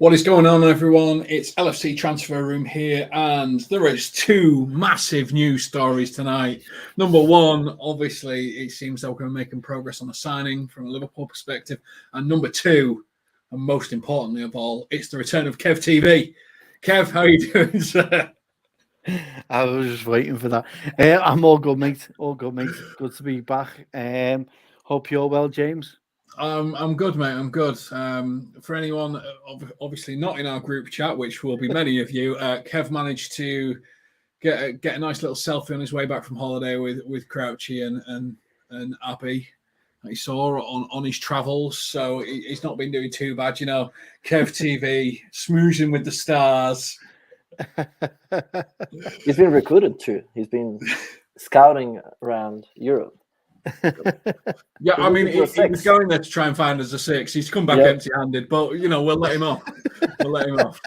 What is going on, everyone? It's LFC Transfer Room here, and there is two massive news stories tonight. Number one, obviously, it seems that we're making progress on a signing from a Liverpool perspective. And number two, and most importantly of all, it's the return of Kev TV. Kev, how are you doing, sir? I was just waiting for that. I'm all good, mate. All good, mate. Good to be back. Hope you're well, James. I'm good, mate. I'm good. For anyone obviously not in our group chat, which will be many of you, Kev managed to get a nice little selfie on his way back from holiday with Crouchy and Abde that he saw on his travels. So he's not been doing too bad, Kev TV, smoozing with the stars. He's been recruited too. He's been scouting around Europe. Yeah, I mean, he was going there to try and find us a six. He's come back empty-handed, but we'll let him off. We'll let him off.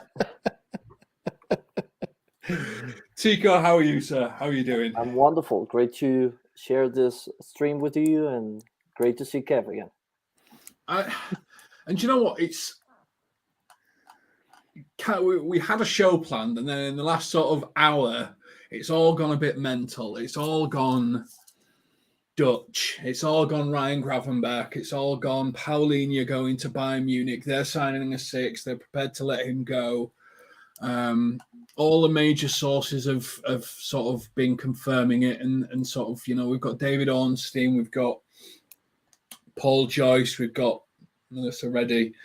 Tico, how are you, sir? How are you doing? I'm wonderful. Great to share this stream with you, and great to see Kev again. And you know what? We had a show planned, and then in the last sort of hour, it's all gone a bit mental. It's all gone Dutch. It's all gone Ryan Gravenberch. It's all gone Paulinho going to Bayern Munich. They're signing a six. They're prepared to let him go. All the major sources have sort of been confirming it, and sort of, we've got David Ornstein, we've got Paul Joyce, we've got Melissa Reddy.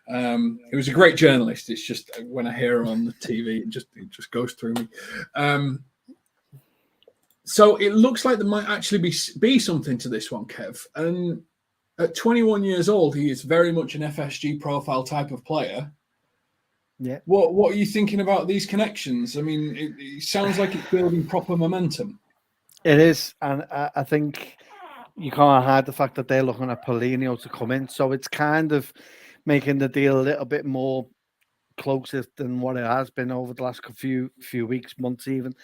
He was a great journalist. It's just when I hear him on the TV, it just goes through me. So it looks like there might actually be something to this one, Kev. And at 21 years old, he is very much an FSG profile type of player. Yeah. What are you thinking about these connections? I mean, it sounds like it's building proper momentum. It is, and I think you can't hide the fact that they're looking at Paulinho to come in. So it's kind of making the deal a little bit more closer than what it has been over the last few weeks, months even.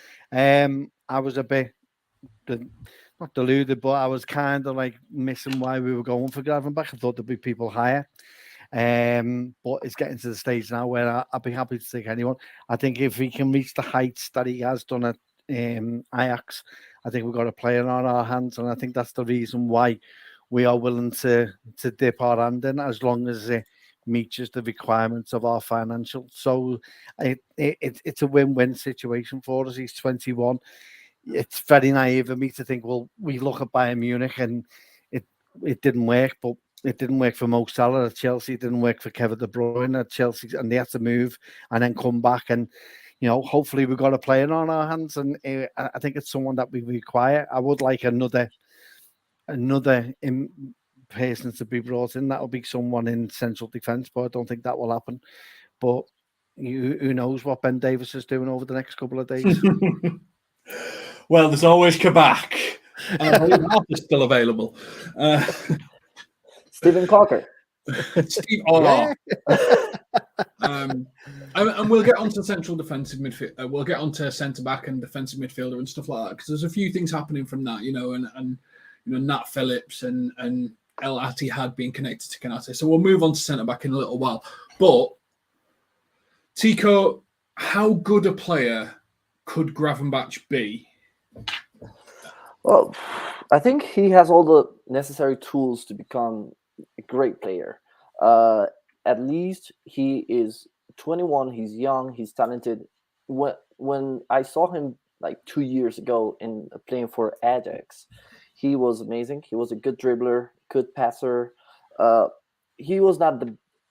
I was a bit not deluded, but I was kind of like missing why we were going for Gravenberch. I thought there'd be people higher. But it's getting to the stage now where I'd be happy to take anyone. I think if he can reach the heights that he has done at Ajax, I think we've got a player on our hands, and I think that's the reason why we are willing to dip our hand in, as long as it meets the requirements of our financial. So it's a win-win situation for us. He's 21. It's very naive of me to think, well, we look at Bayern Munich and it didn't work, but it didn't work for Mo Salah at Chelsea. It didn't work for Kevin De Bruyne at Chelsea, and they had to move and then come back. And hopefully we've got a player on our hands, and I think it's someone that we require. I would like another person to be brought in. That will be someone in central defence, but I don't think that will happen. But who knows what Ben Davies is doing over the next couple of days. Well, there's always Kabak. I believe Alpha's still available. Stephen Cocker. Steve, and we'll get onto central defensive midfield. We'll get onto centre back and defensive midfielder and stuff like that, because there's a few things happening from that, and Nat Phillips and Al-Ittihad being connected to Konate. So we'll move on to centre back in a little while. But Tico, how good a player could Gravenberch be? Well, I think he has all the necessary tools to become a great player. At least he is 21. He's young. He's talented. When I saw him like 2 years ago in playing for Ajax, he was amazing. He was a good dribbler, good passer. He was not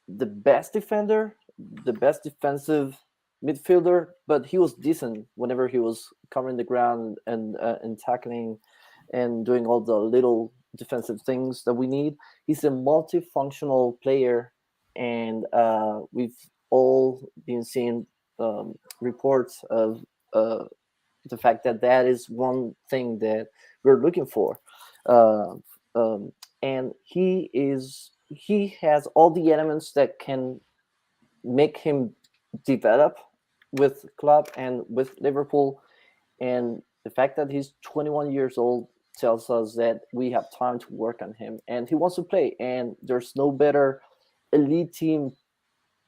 the best defender, the best defensive midfielder, but he was decent whenever he was covering the ground and tackling and doing all the little defensive things that we need. He's a multifunctional player, and we've all been seeing reports of the fact that is one thing that we're looking for. And he has all the elements that can make him develop with club and with Liverpool. And the fact that he's 21 years old tells us that we have time to work on him, and he wants to play. And there's no better elite team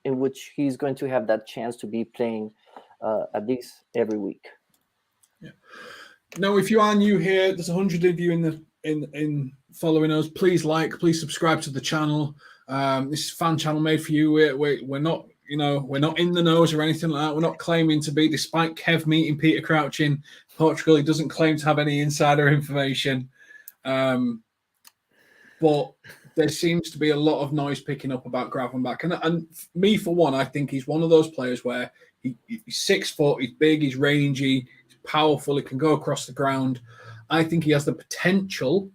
in which he's going to have that chance to be playing at least every week. Yeah. Now, if you are new here, there's 100 of you in following us. Please please subscribe to the channel. This is a fan channel made for you. We're not, we're not in the nose or anything like that. We're not claiming to be. Despite Kev meeting Peter Crouch in Portugal, he doesn't claim to have any insider information. But there seems to be a lot of noise picking up about Gravenberch. And me, for one, I think he's one of those players where he's 6 foot, he's big, he's rangy, he's powerful, he can go across the ground. I think he has the potential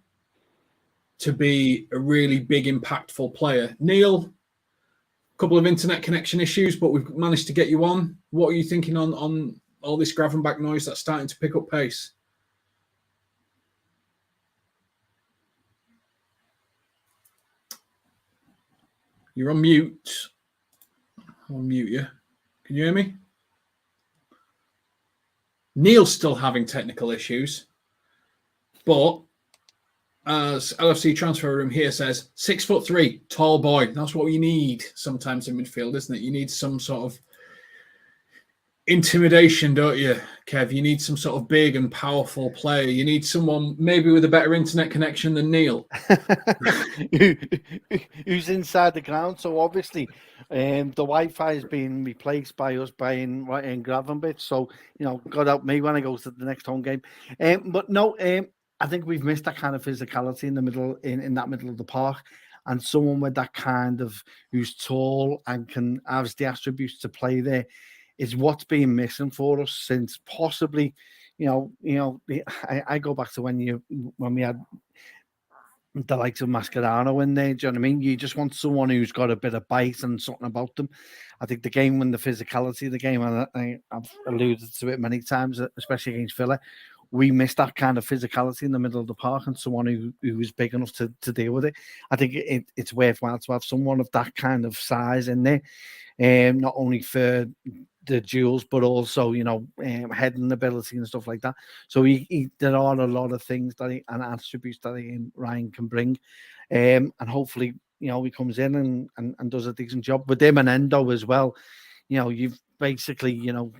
to be a really big, impactful player. Neil, a couple of internet connection issues, but we've managed to get you on. What are you thinking on all this Gravenberch noise that's starting to pick up pace? You're on mute. I'll mute you. Can you hear me? Neil's still having technical issues, but as LFC Transfer Room here says, 6'3", tall boy. That's what you need sometimes in midfield, isn't it? You need some sort of intimidation, don't you, Kev? You need some sort of big and powerful player. You need someone maybe with a better internet connection than Neil. Who's inside the ground. So obviously the Wi-Fi is being replaced by us buying in Gravenberch. So, God help me when I go to the next home game. But no, I think we've missed that kind of physicality in the middle, in that middle of the park. And someone with that kind of, who's tall and has the attributes to play there, is what's been missing for us since possibly, I go back to when we had the likes of Mascherano in there. Do you know what I mean? You just want someone who's got a bit of bite and something about them. I think the game, when the physicality of the game, and I've alluded to it many times, especially against Villa, we missed that kind of physicality in the middle of the park and someone who was big enough to deal with it. I think it's worthwhile to have someone of that kind of size in there, not only for the duels, but also, heading ability and stuff like that. So there are a lot of things and attributes that Ryan can bring. And hopefully, he comes in and does a decent job with him and Endo as well. You've basically, I'm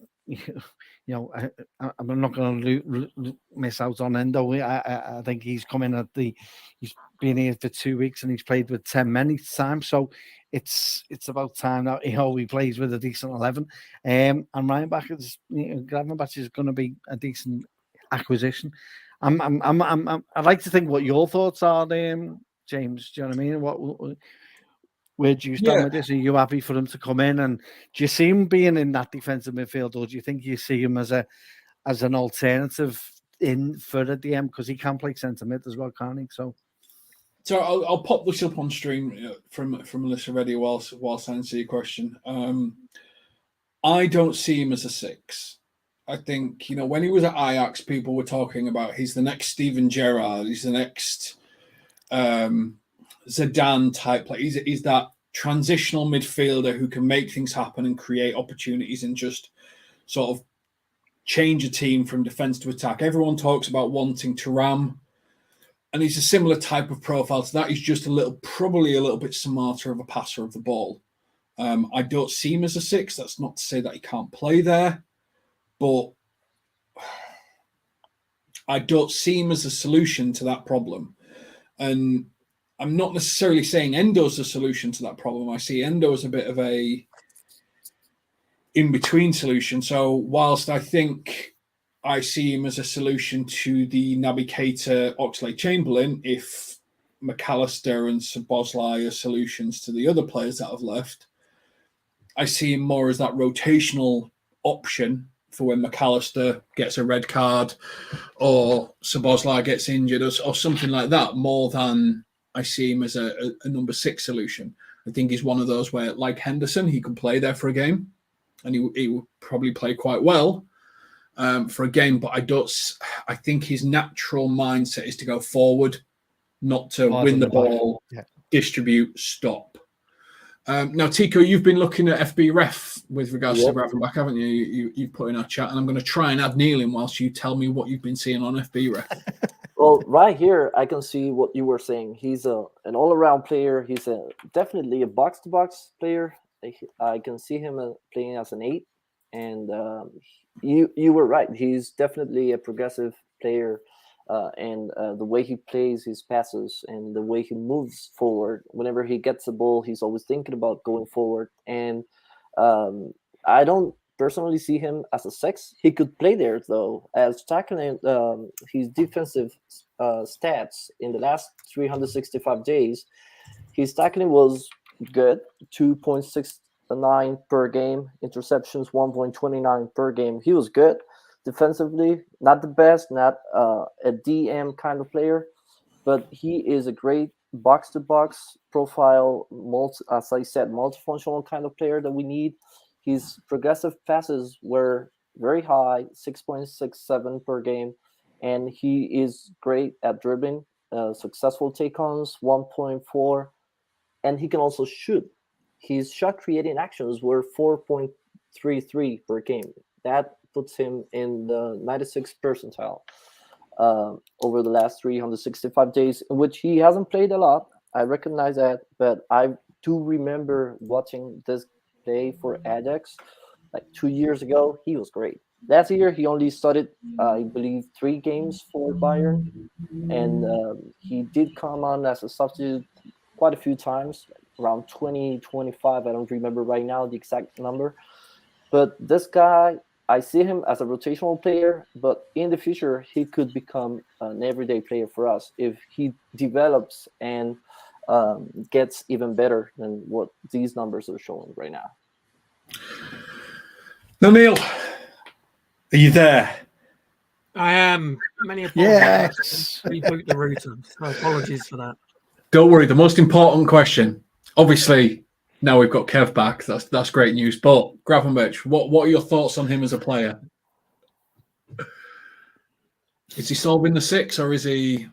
not going to miss out on Endo. I think he's coming he's been here for 2 weeks and he's played with 10 men each time. So it's about time that he plays with a decent 11. And Gravenberch is going to be a decent acquisition. I'd like to think what your thoughts are, James. Do you know what I mean? Where do you stand with this? Are you happy for him to come in? And do you see him being in that defensive midfield, or do you think you see him as an alternative in for the DM, because he can play centre mid as well, can't he? So I'll pop this up on stream from Melissa Reddy whilst I answer your question. I don't see him as a 6. I think, when he was at Ajax, people were talking about he's the next Steven Gerrard, he's the next Zidane type player. He's that transitional midfielder who can make things happen and create opportunities and just sort of change a team from defense to attack. Everyone talks about wanting Thuram, and he's a similar type of profile to that. He's just probably a little bit smarter of a passer of the ball. I don't see him as a 6. That's not to say that he can't play there, but I don't see him as a solution to that problem. And I'm not necessarily saying Endo's the solution to that problem. I see Endo as a bit of a in-between solution. So whilst I think I see him as a solution to the Naby Keita, Oxlade-Chamberlain, if McAllister and Szoboszlai are solutions to the other players that have left, I see him more as that rotational option for when McAllister gets a red card or Szoboszlai gets injured or something like that, more than I see him as a number 6 solution. I think he's one of those where, like Henderson, he can play there for a game, and he will probably play quite well for a game. But I think his natural mindset is to go forward, not to win the ball, distribute, stop. Now, Tico, you've been looking at FB Ref with regards to Gravenberch, haven't you? You've put in our chat, and I'm going to try and add Neil in whilst you tell me what you've been seeing on FB Ref. Well, right here, I can see what you were saying. He's an all-around player. He's definitely a box-to-box player. I can see him playing as an 8, and you were right. He's definitely a progressive player, and the way he plays his passes and the way he moves forward. Whenever he gets the ball, he's always thinking about going forward. And I don't personally see him as a 6. He could play there though, as tackling his defensive stats in the last 365 days. His tackling was good, 2.69 per game, interceptions 1.29 per game. He was good defensively, not the best, not a DM kind of player, but he is a great box-to-box profile, as I said, multifunctional kind of player that we need. His progressive passes were very high, 6.67 per game, and he is great at dribbling. Successful take-ons, 1.4, and he can also shoot. His shot creating actions were 4.33 per game. That puts him in the 96th percentile over the last 365 days, in which he hasn't played a lot. I recognize that, but I do remember watching this play for Ajax like 2 years ago. He was great. Last year, he only started, I believe, 3 games for Bayern, and he did come on as a substitute quite a few times, around 20, 25. I don't remember right now the exact number. But this guy, I see him as a rotational player, but in the future, he could become an everyday player for us if he develops and gets even better than what these numbers are showing right now. Neil, are you there? I am. Many apologies. Yes. Reboot the router. So apologies for that. Don't worry. The most important question, obviously, now we've got Kev back. That's great news. But Gravenberch, what are your thoughts on him as a player? Is he solving the 6 or is he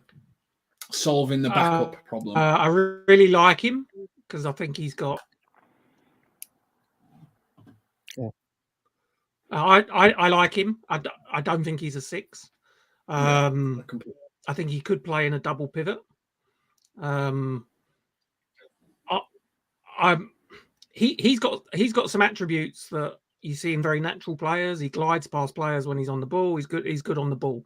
solving the backup problem? I really like him because I think he's got. Yeah. I like him. I don't think he's a 6. I think he could play in a double pivot. He's got some attributes that you see in very natural players. He glides past players when he's on the ball. He's good on the ball.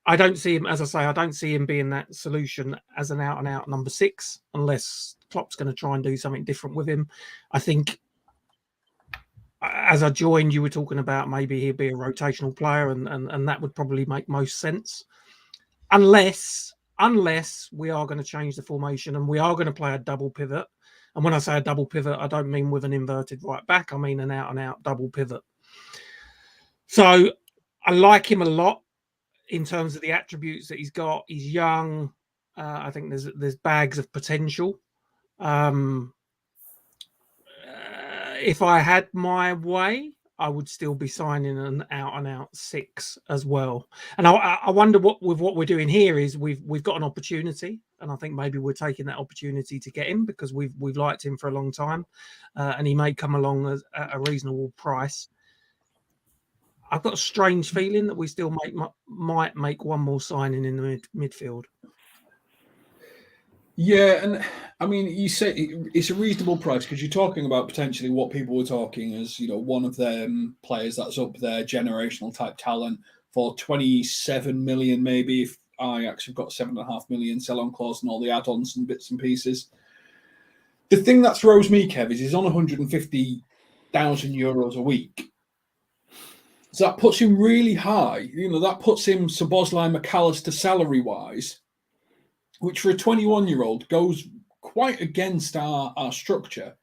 I don't see him, as I say, I don't see him being that solution as an out-and-out number 6 unless Klopp's going to try and do something different with him. I think as I joined, you were talking about maybe he'd be a rotational player, and that would probably make most sense. Unless we are going to change the formation and we are going to play a double pivot. And when I say a double pivot, I don't mean with an inverted right back. I mean an out-and-out double pivot. So I like him a lot in terms of the attributes that he's got. He's young. I think there's bags of potential. If I had my way, I would still be signing an out-and-out 6 as well. And I wonder what we're doing here is we've got an opportunity, and I think maybe we're taking that opportunity to get him because we've liked him for a long time, and he may come along at a reasonable price. I've got a strange feeling that we still might make one more signing in the midfield. Yeah, and I mean, you say it's a reasonable price because you're talking about potentially what people were talking as, one of them players that's up there, generational type talent for 27 million, maybe if Ajax have got 7.5 million sell-on clause and all the add-ons and bits and pieces. The thing that throws me, Kev, is he's on 150,000 euros a week. So that puts him really high. That puts him Szoboszlai, McAllister salary-wise, which for a 21-year-old goes quite against our structure.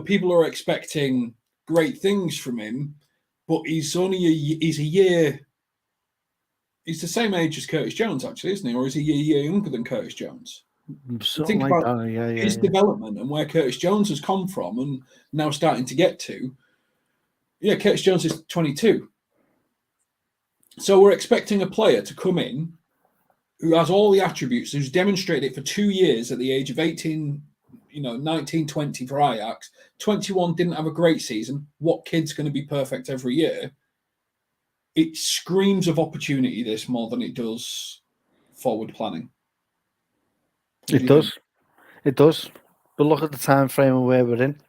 People are expecting great things from him, but he's a year. He's the same age as Curtis Jones, actually, isn't he? Or is he a year younger than Curtis Jones? Something like that. Yeah, his development and where Curtis Jones has come from and now starting to get to. Yeah, Curtis Jones is 22. So we're expecting a player to come in who has all the attributes, who's demonstrated it for 2 years at the age of 18, 19, 20 for Ajax. 21 didn't have a great season. What kid's going to be perfect every year? It screams of opportunity, this, more than it does forward planning. It does. It does. But look at the time frame of where we're in.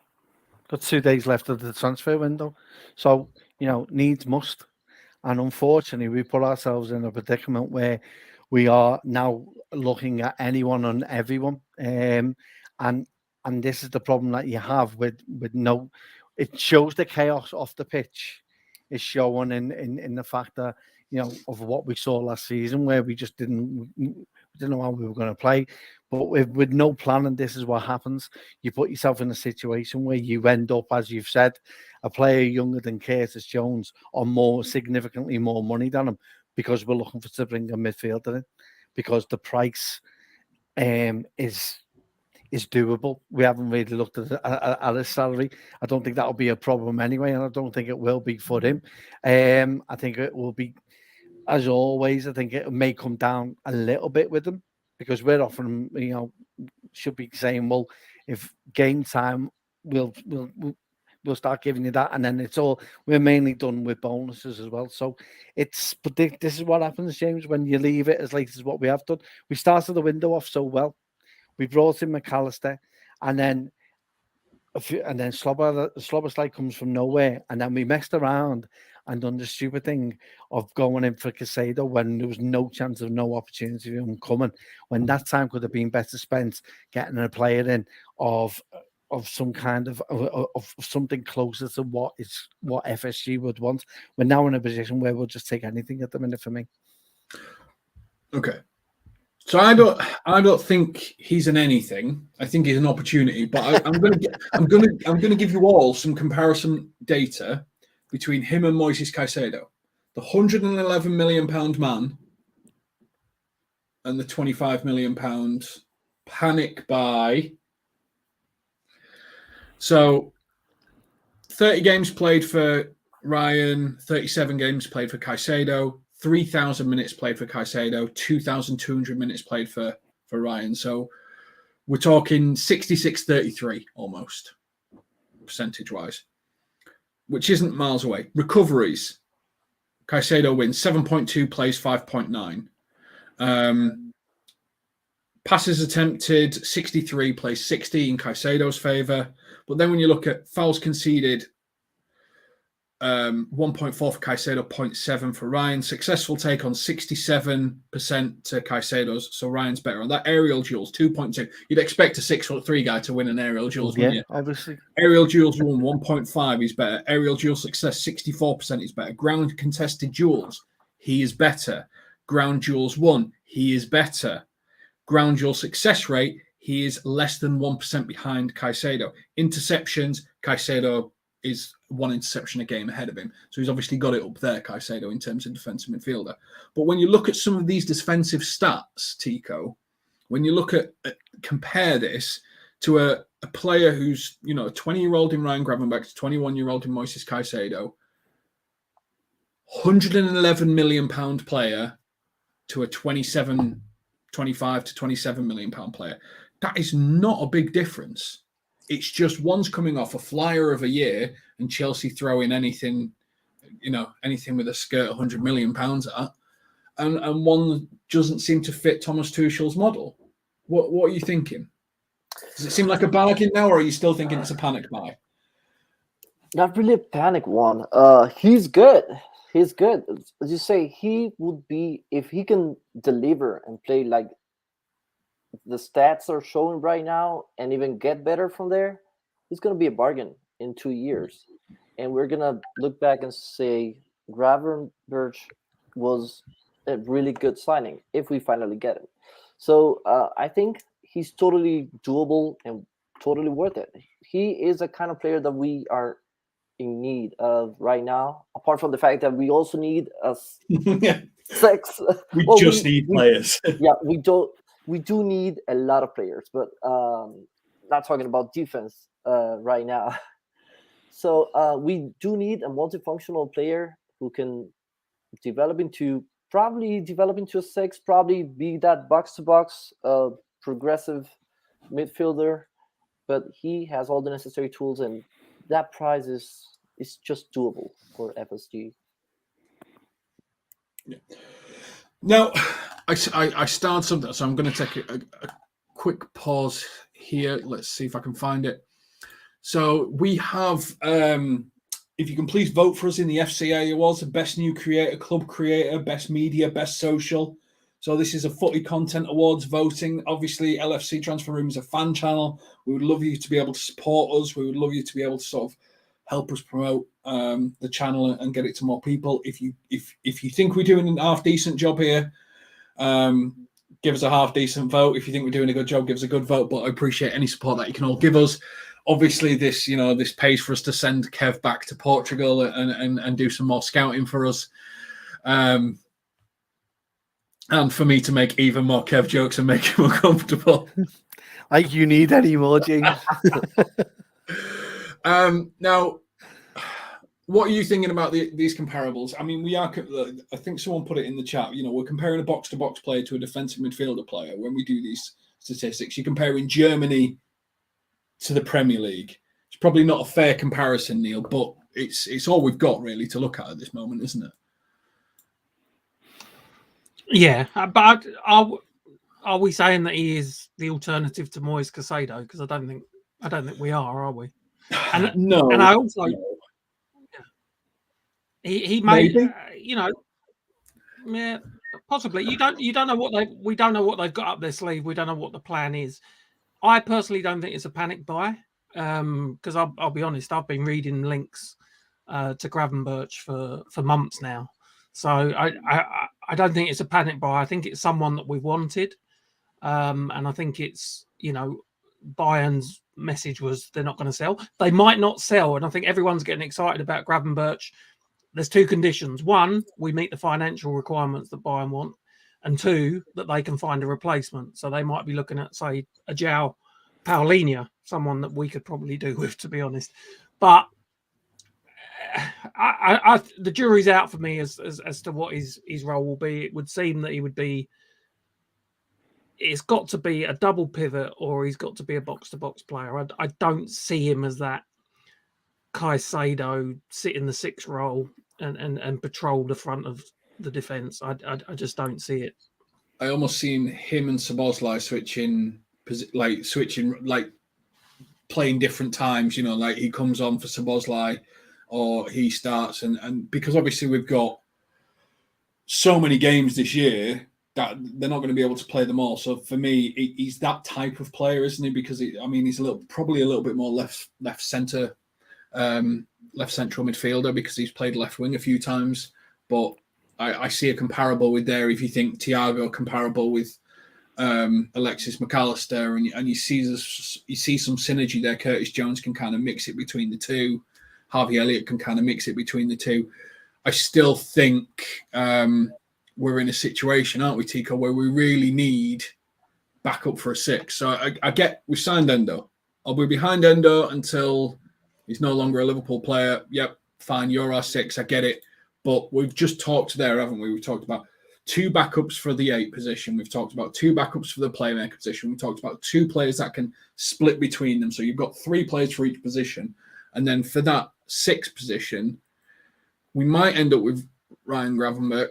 Got 2 days left of the transfer window. So, needs must. And unfortunately, we put ourselves in a predicament where we are now looking at anyone and everyone. And this is the problem that you have with no. It shows the chaos off the pitch. It's showing in the fact that, of what we saw last season, where we just didn't know how we were going to play. But with no plan, and this is what happens, you put yourself in a situation where you end up, as you've said, a player younger than Curtis Jones on significantly more money than him, because we're looking to bring a midfielder in, because the price is doable. We haven't really looked at his salary. I don't think that'll be a problem anyway, and I don't think it will be for him. I think it will be, as always, I think it may come down a little bit with him, because we're offering him, should be saying, well, if game time, we'll start giving you that, and then we're mainly done with bonuses as well. So but this is what happens, James, when you leave it as late as what we have done. We started the window off so well. We brought in McAllister, and then Slobberslide comes from nowhere, and then we messed around and done the stupid thing of going in for Caicedo when there was no chance of no opportunity of him coming, when that time could have been better spent getting a player in of some kind of something closer to what FSG would want. We're now in a position where we'll just take anything at the minute for me. Okay. So I don't think he's an anything. I think he's an opportunity. But I'm gonna give you all some comparison data between him and Moises Caicedo, the £111 million man and the £25 million panic buy. So 30 games played for Ryan, 37 games played for Caicedo, 3,000 minutes played for Caicedo, 2,200 minutes played for Ryan. So we're talking 66-33 almost, percentage-wise, which isn't miles away. Recoveries, Caicedo wins 7.2, plays 5.9. Passes attempted, 63, plays 60 in Caicedo's favour. But then when you look at fouls conceded, 1.4 for Caicedo, 0.7 for Ryan. Successful take on 67% to Caicedo's, so Ryan's better on that. Aerial duels, 2.2. You'd expect a 6'3" guy to win an aerial duels, wouldn't you? Obviously. Aerial duels won 1.5, he's better. Aerial duel success, 64%, he's better. Ground contested duels, he is better. Ground duels won, he is better. Ground duel success rate, he is less than 1% behind Caicedo. Interceptions, Caicedo is one interception a game ahead of him. So he's obviously got it up there, Caicedo, in terms of defensive midfielder. But when you look at some of these defensive stats, Tico, when you look at compare this to a player who's, a 20-year-old in Ryan Gravenberch, a 21-year-old in Moises Caicedo, £111 million player to a 25 to £27 million player, that is not a big difference. It's just one's coming off a flyer of a year and Chelsea throwing anything with a skirt £100 million at, and one doesn't seem to fit Thomas Tuchel's model. What are you thinking? Does it seem like a bargain now, or are you still thinking it's a panic buy? Not really a panic one. He's good. He's good. As you say, he would be, if he can deliver and play like the stats are showing right now and even get better from there, he's going to be a bargain in 2 years. And we're going to look back and say Gravenberch was a really good signing if we finally get him. So I think he's totally doable and totally worth it. He is a kind of player that we are in need of right now, apart from the fact that we also need a six. We need players. We do need a lot of players, but not talking about defense right now. So we do need a multifunctional player who can develop into a six, probably be that box-to-box progressive midfielder. But he has all the necessary tools, and that price is just doable for FSG. Yeah. Now, I started something, so I'm going to take a quick pause here. Let's see if I can find it. So we have, if you can please vote for us in the FCA Awards, the Best New Creator, Club Creator, Best Media, Best Social. So this is a Footy Content Awards voting. Obviously, LFC Transfer Room is a fan channel. We would love you to be able to support us. We would love you to be able to sort of help us promote the channel and get it to more people. If you think we're doing a half decent job here, give us a half decent vote. If you think we're doing a good job, give us a good vote. But I appreciate any support that you can all give us. Obviously, this pays for us to send Kev back to Portugal and do some more scouting for us. And for me to make even more Kev jokes and make him uncomfortable. Like you need any more, James. Now, what are you thinking about these comparables? I mean, I think someone put it in the chat, we're comparing a box-to-box player to a defensive midfielder player when we do these statistics. You're comparing Germany to the Premier League. It's probably not a fair comparison, Neil, but it's all we've got really to look at this moment, isn't it? Yeah, but are we saying that he is the alternative to Moise Caicedo? Because I don't think we are we? And no. And I also, he may, yeah, possibly. We don't know what they've got up their sleeve. We don't know what the plan is. I personally don't think it's a panic buy. Because I'll be honest, I've been reading links to Gravenberch for months now. So I don't think it's a panic buy. I think it's someone that we wanted. And I think it's, Bayern's message was they're not going to sell. They might not sell. And I think everyone's getting excited about Gravenberch. There's two conditions. One, we meet the financial requirements that Bayern want. And two, that they can find a replacement. So they might be looking at, say, a João Paulinho, someone that we could probably do with, to be honest. But the jury's out for me as to what his role will be. It would seem that he would be. It's got to be a double pivot, or he's got to be a box-to-box player. I don't see him as that Caicedo sit in the sixth role and patrol the front of the defence. I just don't see it. I almost seen him and Szoboszlai switching, playing different times. Like he comes on for Szoboszlai, or he starts, and because obviously we've got so many games this year that they're not going to be able to play them all. So for me, he's that type of player, isn't he? Because he's probably a little bit more left central midfielder, because he's played left wing a few times. But I see a comparable with there. If you think Thiago comparable with Alexis McAllister, and you see some synergy there. Curtis Jones can kind of mix it between the two. Harvey Elliott can kind of mix it between the two. I still think we're in a situation, aren't we, Tico, where we really need backup for a six. So I get we signed Endo. I'll be behind Endo until he's no longer a Liverpool player. Yep, fine, you're our six. I get it. But we've just talked there, haven't we? We've talked about 2 backups for the 8 position. We've talked about 2 backups for the playmaker position. We've talked about 2 players that can split between them. So you've got 3 players for each position. And then for that 6th position, we might end up with Ryan Gravenberch,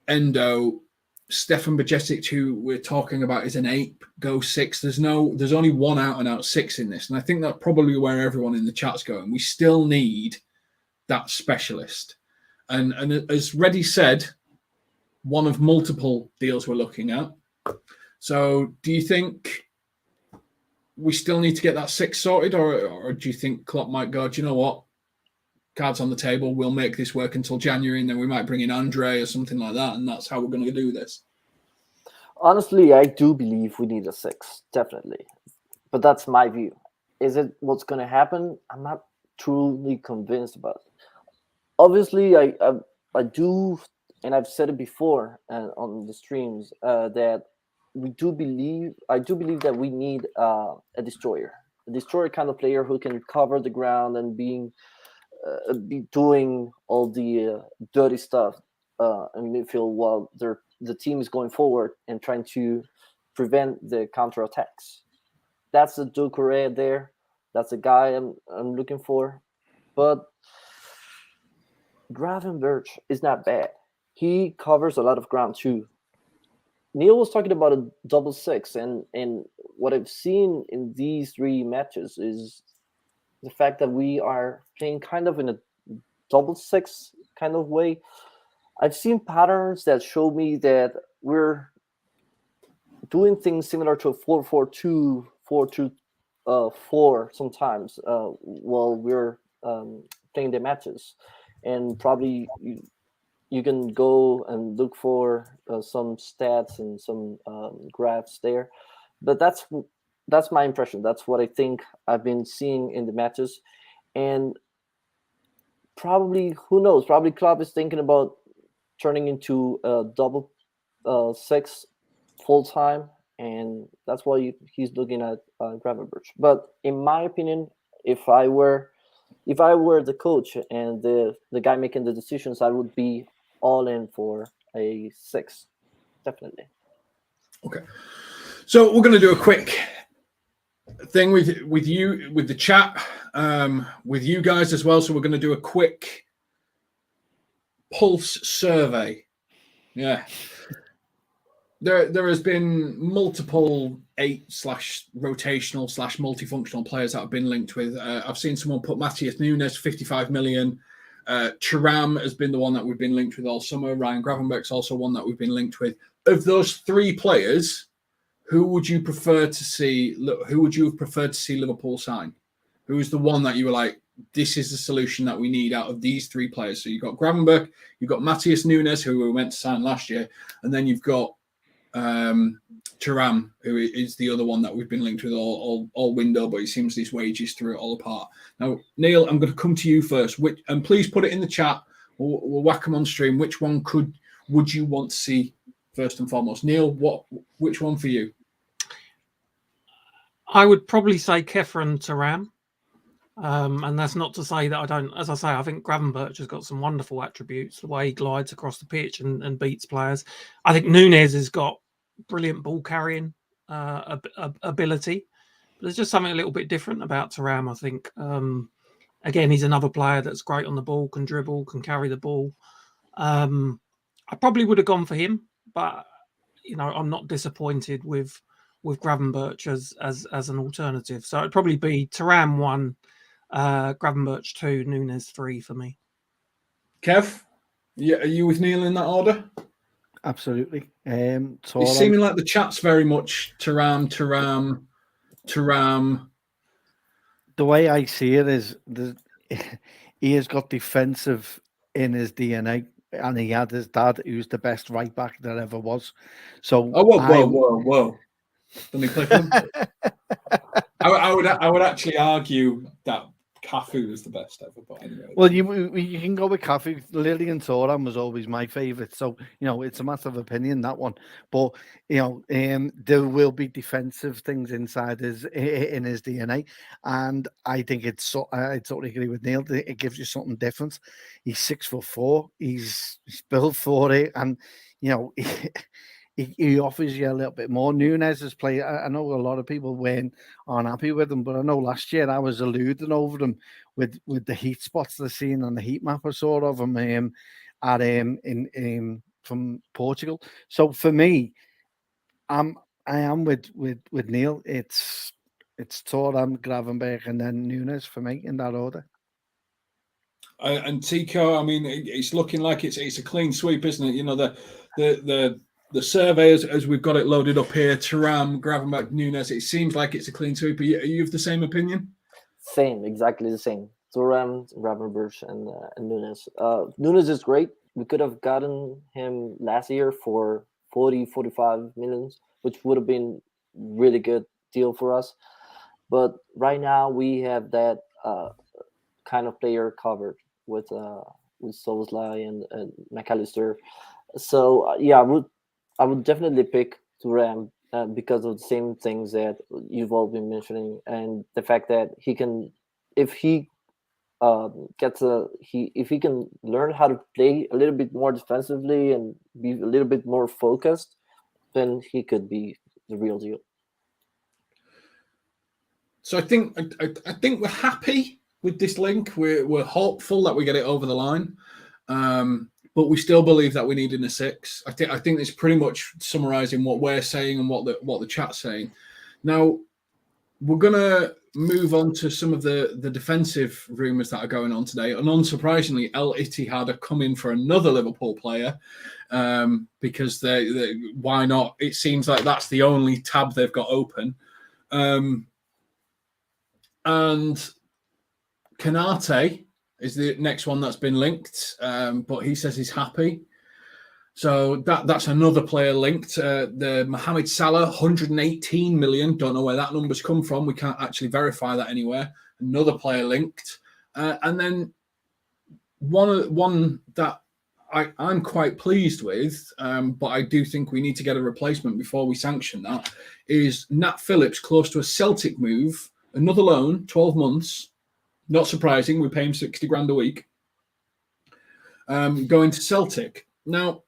Endo, Stefan Bajcetic, who we're talking about is an 8, go 6. There's only one out-and-out 6 in this. And I think that's probably where everyone in the chat's going. We still need that specialist. And as Reddy said, one of multiple deals we're looking at. So do you think we still need to get that 6 sorted, or do you think Klopp might go, do you know what? Cards on the table, we'll make this work until January, and then we might bring in Andre or something like that, and that's how we're going to do this? Honestly, I do believe we need a 6, definitely. But that's my view. Is it what's going to happen? I'm not truly convinced about it. Obviously, I do, and I've said it before on the streams, that I do believe that we need a destroyer kind of player who can cover the ground and be doing all the dirty stuff in midfield while the team is going forward and trying to prevent the counterattacks. That's the Doucouré there. That's the guy I'm looking for. But Gravenberch is not bad. He covers a lot of ground too. Neil was talking about a double 6, and what I've seen in these 3 matches is the fact that we are playing kind of in a double six kind of way. I've seen patterns that show me that we're doing things similar to a 4-4-2, 4-2-4 sometimes while we're playing the matches. And probably you can go and look for some stats and some graphs there. But that's my impression. That's what I think I've been seeing in the matches. And probably, who knows, probably Klopp is thinking about turning into a double six full time, and that's why he's looking at Gravenberch. But in my opinion, if I were the coach and the guy making the decisions, I would be all in for a 6, definitely. Okay, so we're going to do a quick thing with you, with the chat, with you guys as well. So we're going to do a quick pulse survey. Yeah. There has been multiple 8/rotational / multifunctional players that have been linked with. I've seen someone put Matheus Nunes, 55 million. Thuram has been the one that we've been linked with all summer. Ryan Gravenberch's also one that we've been linked with. Of those 3 players, who would you prefer to see? Who would you have preferred to see Liverpool sign? Who is the one that you were like, this is the solution that we need out of these 3 players? So you've got Gravenberch, you've got Matheus Nunes, who we went to sign last year, and then you've got Thuram, who is the other one that we've been linked with all window, but it seems these wages threw it all apart. Now, Neil, I'm going to come to you first. And please put it in the chat. We'll whack them on stream. Which one would you want to see first and foremost? Neil, which one for you? I would probably say Khéphren Thuram. And that's not to say that I don't. As I say, I think Gravenberch has got some wonderful attributes. The way he glides across the pitch and beats players. I think Nunes has got brilliant ball carrying ability. But there's just something a little bit different about Thuram, I think. Again, he's another player that's great on the ball, can dribble, can carry the ball. I probably would have gone for him, but I'm not disappointed with Gravenberch as an alternative. So it'd probably be Thuram 1, Gravenberch 2, Nunes 3 for me. Kev, yeah, are you with Neil in that order? Absolutely. It's seeming like the chat's very much Thuram. The way I see it is he has got defensive in his DNA, and he had his dad, who's the best right back that ever was. So whoa. Let me click him. I would actually argue that Cafu was the best ever, but anyway. Well, you can go with Cafu. Lilian Thuram was always my favourite, so it's a matter of opinion, that one. But there will be defensive things inside in his DNA, and I think I totally agree with Neil. It gives you something different. He's 6'4". He's built for it, and He offers you a little bit more. Nunes has played. I know a lot of people aren't happy with him, but I know last year I was alluding over him with the heat spots they're seeing on the heat map I saw of him from Portugal. So for me, I am with Neil. It's Thuram, Gravenberch, and then Nunes for me in that order. And Tico, I mean, it's looking like it's a clean sweep, isn't it? The survey, as we've got it loaded up here, Thuram, Gravenberch, Nunes, it seems like it's a clean sweep. Are you of the same opinion? Same, exactly the same. Thuram, Gravenberch, and Nunes. Nunes is great. We could have gotten him last year for 45 millions, which would have been really good deal for us. But right now we have that kind of player covered with Szoboszlai and McAllister. So I would definitely pick Thuram because of the same things that you've all been mentioning, and the fact that he can, if he can learn how to play a little bit more defensively and be a little bit more focused, then he could be the real deal. So I think we're happy with this link. We're hopeful that we get it over the line. But we still believe that we need a 6. I think it's pretty much summarising what we're saying and what the chat's saying. Now, we're going to move on to some of the defensive rumours that are going on today. And unsurprisingly, Al-Ittihad are coming for another Liverpool player because they why not? It seems like that's the only tab they've got open. And Konate is the next one that's been linked, but he says he's happy. So that's another player linked. The Mohamed Salah, 118 million. Don't know where that number's come from. We can't actually verify that anywhere. Another player linked. And then one that I'm quite pleased with, but I do think we need to get a replacement before we sanction that, is Nat Phillips, close to a Celtic move. Another loan, 12 months. Not surprising. We pay him 60 grand a week. Going to Celtic. Now,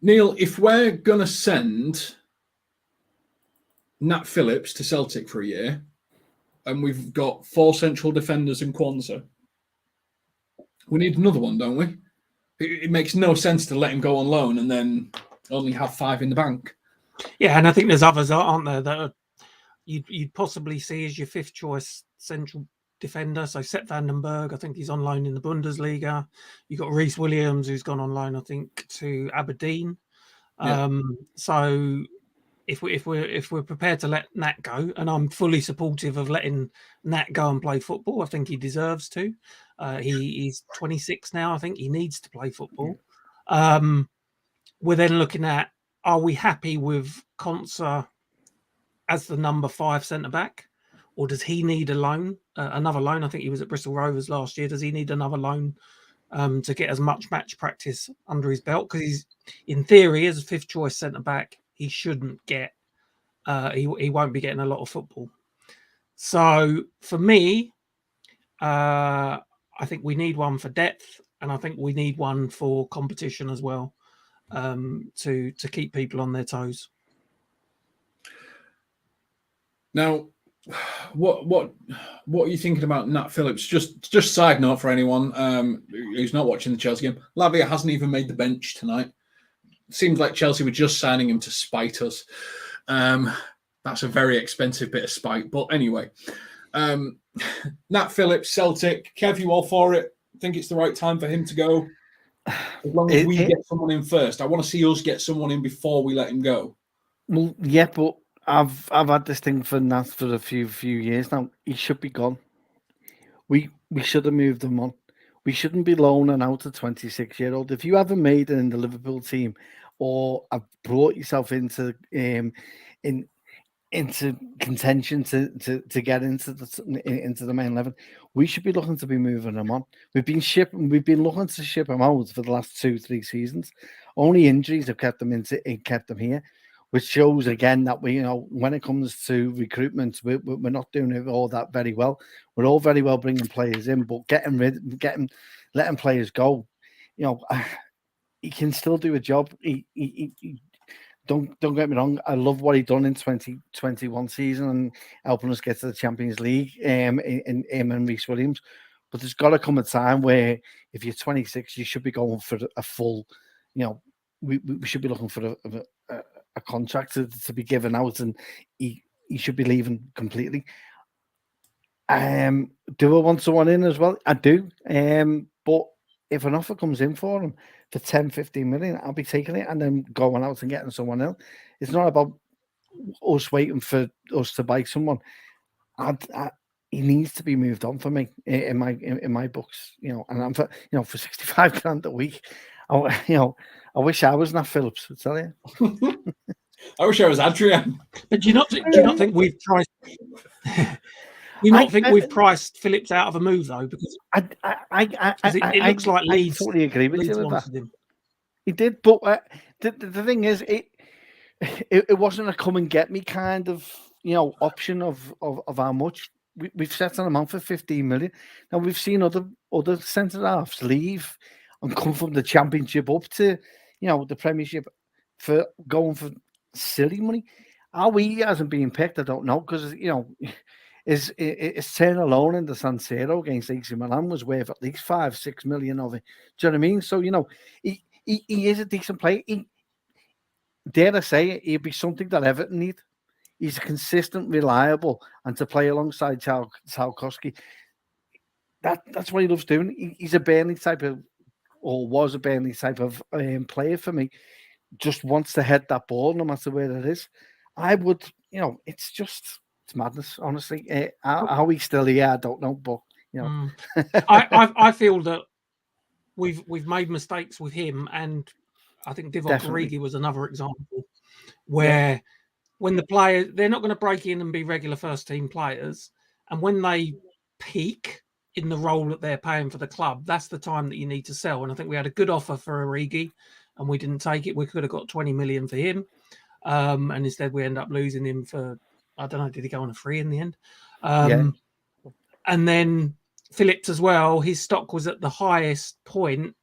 Neil, if we're going to send Nat Phillips to Celtic for a year, and we've got 4 central defenders in Kwanzaa, we need another one, don't we? It makes no sense to let him go on loan and then only have 5 in the bank. Yeah, and I think there's others, aren't there, that you'd possibly see as your 5th choice central defender. So Sepp van den Berg, I think he's on loan in the Bundesliga. You've got Reece Williams, who's gone on loan, I think, to Aberdeen. Yeah. So if we're prepared to let Nat go, and I'm fully supportive of letting Nat go and play football, I think he deserves to. He's 26 now. I think he needs to play football. We're then looking at, are we happy with Konsa as the number 5 centre back, or does he need a loan, another loan? I think he was at Bristol Rovers last year. Does he need another loan to get as much match practice under his belt? Because he's, in theory, as a 5th choice centre back, he shouldn't get. He won't be getting a lot of football. So for me, I think we need one for depth, and I think we need one for competition as well, to keep people on their toes. Now, what are you thinking about Nat Phillips? Just side note for anyone who's not watching the Chelsea game, Lavia hasn't even made the bench tonight. Seems like Chelsea were just signing him to spite us. That's a very expensive bit of spite. But anyway, Nat Phillips, Celtic. Kev, you all for it? Think it's the right time for him to go? As long as we get someone in first. I want to see us get someone in before we let him go. Well, yeah, but I've had this thing for Nat for a few years now. He should be gone. We should have moved him on. We shouldn't be loaning out a 26-year-old. If you haven't made it in the Liverpool team, or have brought yourself into contention to get into the main 11, we should be looking to be moving him on. We've been looking to ship him out for the last 2-3 seasons. Only injuries have kept them here, which shows again that we, when it comes to recruitment, we're not doing it all that very well. We're all very well bringing players in, but letting players go, he can still do a job. He don't get me wrong. I love what he done in 2021 season and helping us get to the Champions League. In him and Reece Williams, but there's got to come a time where if you're 26, you should be going for a full. We should be looking for a contract to be given out, and he should be leaving completely. Do I want someone in as well? I do. But if an offer comes in for him for 10-15 million, I'll be taking it and then going out and getting someone else. It's not about us waiting for us to buy someone. He needs to be moved on for me in my books. And I'm for 65 grand a week. I wish I was Nat Phillips, I tell you. I wish I was Adrian. But do you not think we've priced? We've priced Phillips out of a move though? Because it looks like Leeds. I totally agree with you with that. Him. He did, but the thing is, it wasn't a come and get me kind of option of how much. We've set an amount for 15 million. Now we've seen other centre halves leave and come from the Championship up to the Premiership for going for silly money. How he hasn't been picked, I don't know, because his turn alone in the San Siro against AC Milan was worth at least 5-6 million of it. Do you know what I mean? So he is a decent player. Dare I say it, he'd be something that Everton need. He's consistent, reliable, and to play alongside Tarkowski, that's what he loves doing. He's a Burnley type of, or was a Burnley type of player for me. Just wants to head that ball no matter where it is. I would, it's madness, honestly. How he's still here, I don't know, but I feel that we've made mistakes with him, and I think Divock Origi was another example where when the players, they're not going to break in and be regular first team players, and when they peak in the role that they're paying for the club, that's the time that you need to sell. And I think we had a good offer for Origi, and we didn't take it. We could have got 20 million for him, and instead we end up losing him for, I don't know, did he go on a free in the end? And then Phillips as well, his stock was at the highest point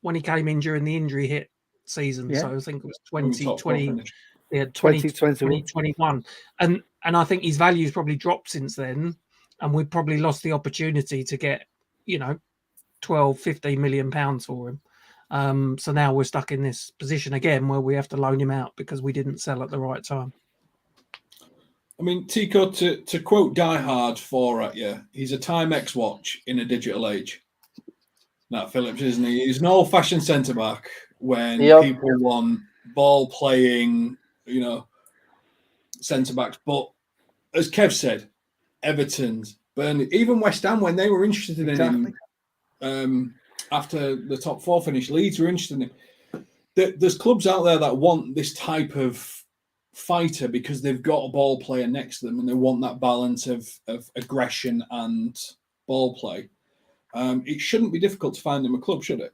when he came in during the injury hit season. Yeah. So I think it was 2020. Yeah, 2021. And I think his value's probably dropped since then, and we've probably lost the opportunity to get, 12, 15 million pounds for him. So now we're stuck in this position again where we have to loan him out because we didn't sell at the right time. I mean, Tico, to quote Die Hard 4 at you, he's a Timex watch in a digital age. Nat Phillips, isn't he? He's an old-fashioned centre-back when people want ball-playing, centre-backs. But as Kev said, Everton's, Burnley, even West Ham, when they were interested in him after the top four finished, Leeds were interested in him. There's clubs out there that want this type of fighter because they've got a ball player next to them and they want that balance of aggression and ball play. It shouldn't be difficult to find him a club, should it?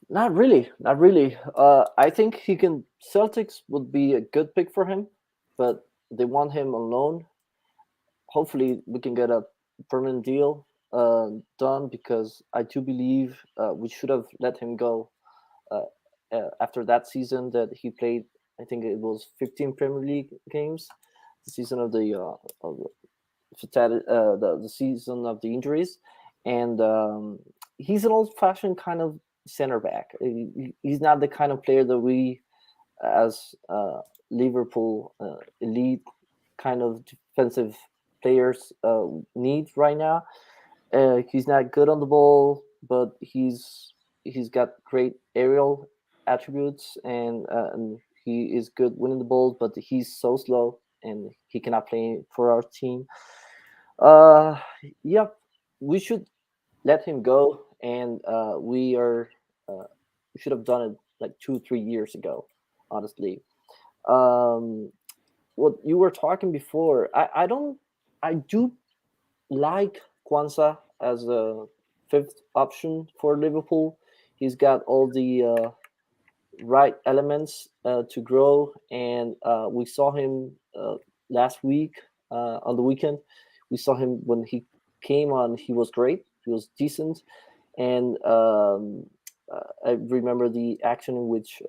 Not really. I think Celtics would be a good pick for him, but they want him on loan. Hopefully we can get a permanent deal done, because I do believe we should have let him go after that season that he played. I think it was 15 Premier League games, the season of the season of the injuries, and he's an old-fashioned kind of center back. He's not the kind of player that we, as Liverpool elite kind of defensive players, need right now. He's not good on the ball, but he's got great aerial attributes, and he is good winning the ball, but he's so slow and he cannot play for our team. We should let him go, and we should have done it like 2-3 years ago, honestly. What you were talking before, I do like Kwanzaa as a fifth option for Liverpool. He's got all the right elements to grow, and we saw him last week on the weekend. We saw him when he came on. He was great. He was decent, and I remember the action in which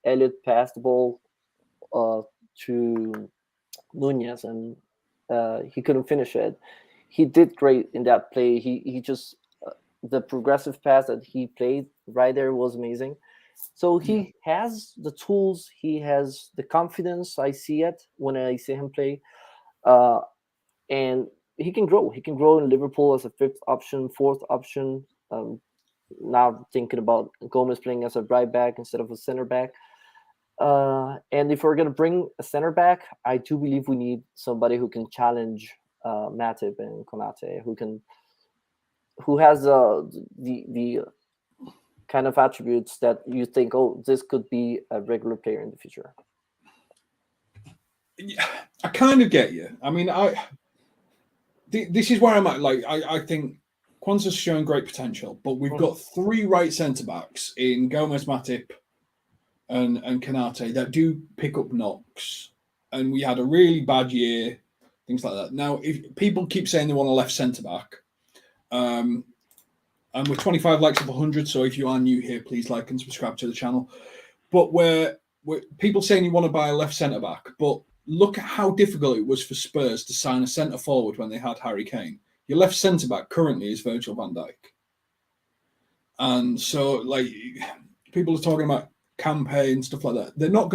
Elliott passed the ball to Nunez, and he couldn't finish it. He did great in that play. He just the progressive pass that he played right there was amazing. So he has the tools. He has the confidence. I see it when I see him play, and he can grow. He can grow in Liverpool as a fifth option, fourth option. Now thinking about Gomez playing as a right back instead of a center back. And if we're going to bring a center back, I do believe we need somebody who can challenge Matip and Konate, who has the kind of attributes that you think, oh, this could be a regular player in the future. Yeah, I kind of get you. I mean, this is where I'm at. Like, I think Kwanzaa's showing great potential, but we've got three right centre backs in Gomez, Matip, and Konate that do pick up knocks, and we had a really bad year, things like that. Now, if people keep saying they want a left centre back, and we're 25 likes of 100, so if you are new here, please like and subscribe to the channel. But we're people saying you want to buy a left centre back, but look at how difficult it was for Spurs to sign a centre forward when they had Harry Kane. Your left centre back currently is Virgil van Dijk, and so like people are talking about campaign, stuff like that, you're not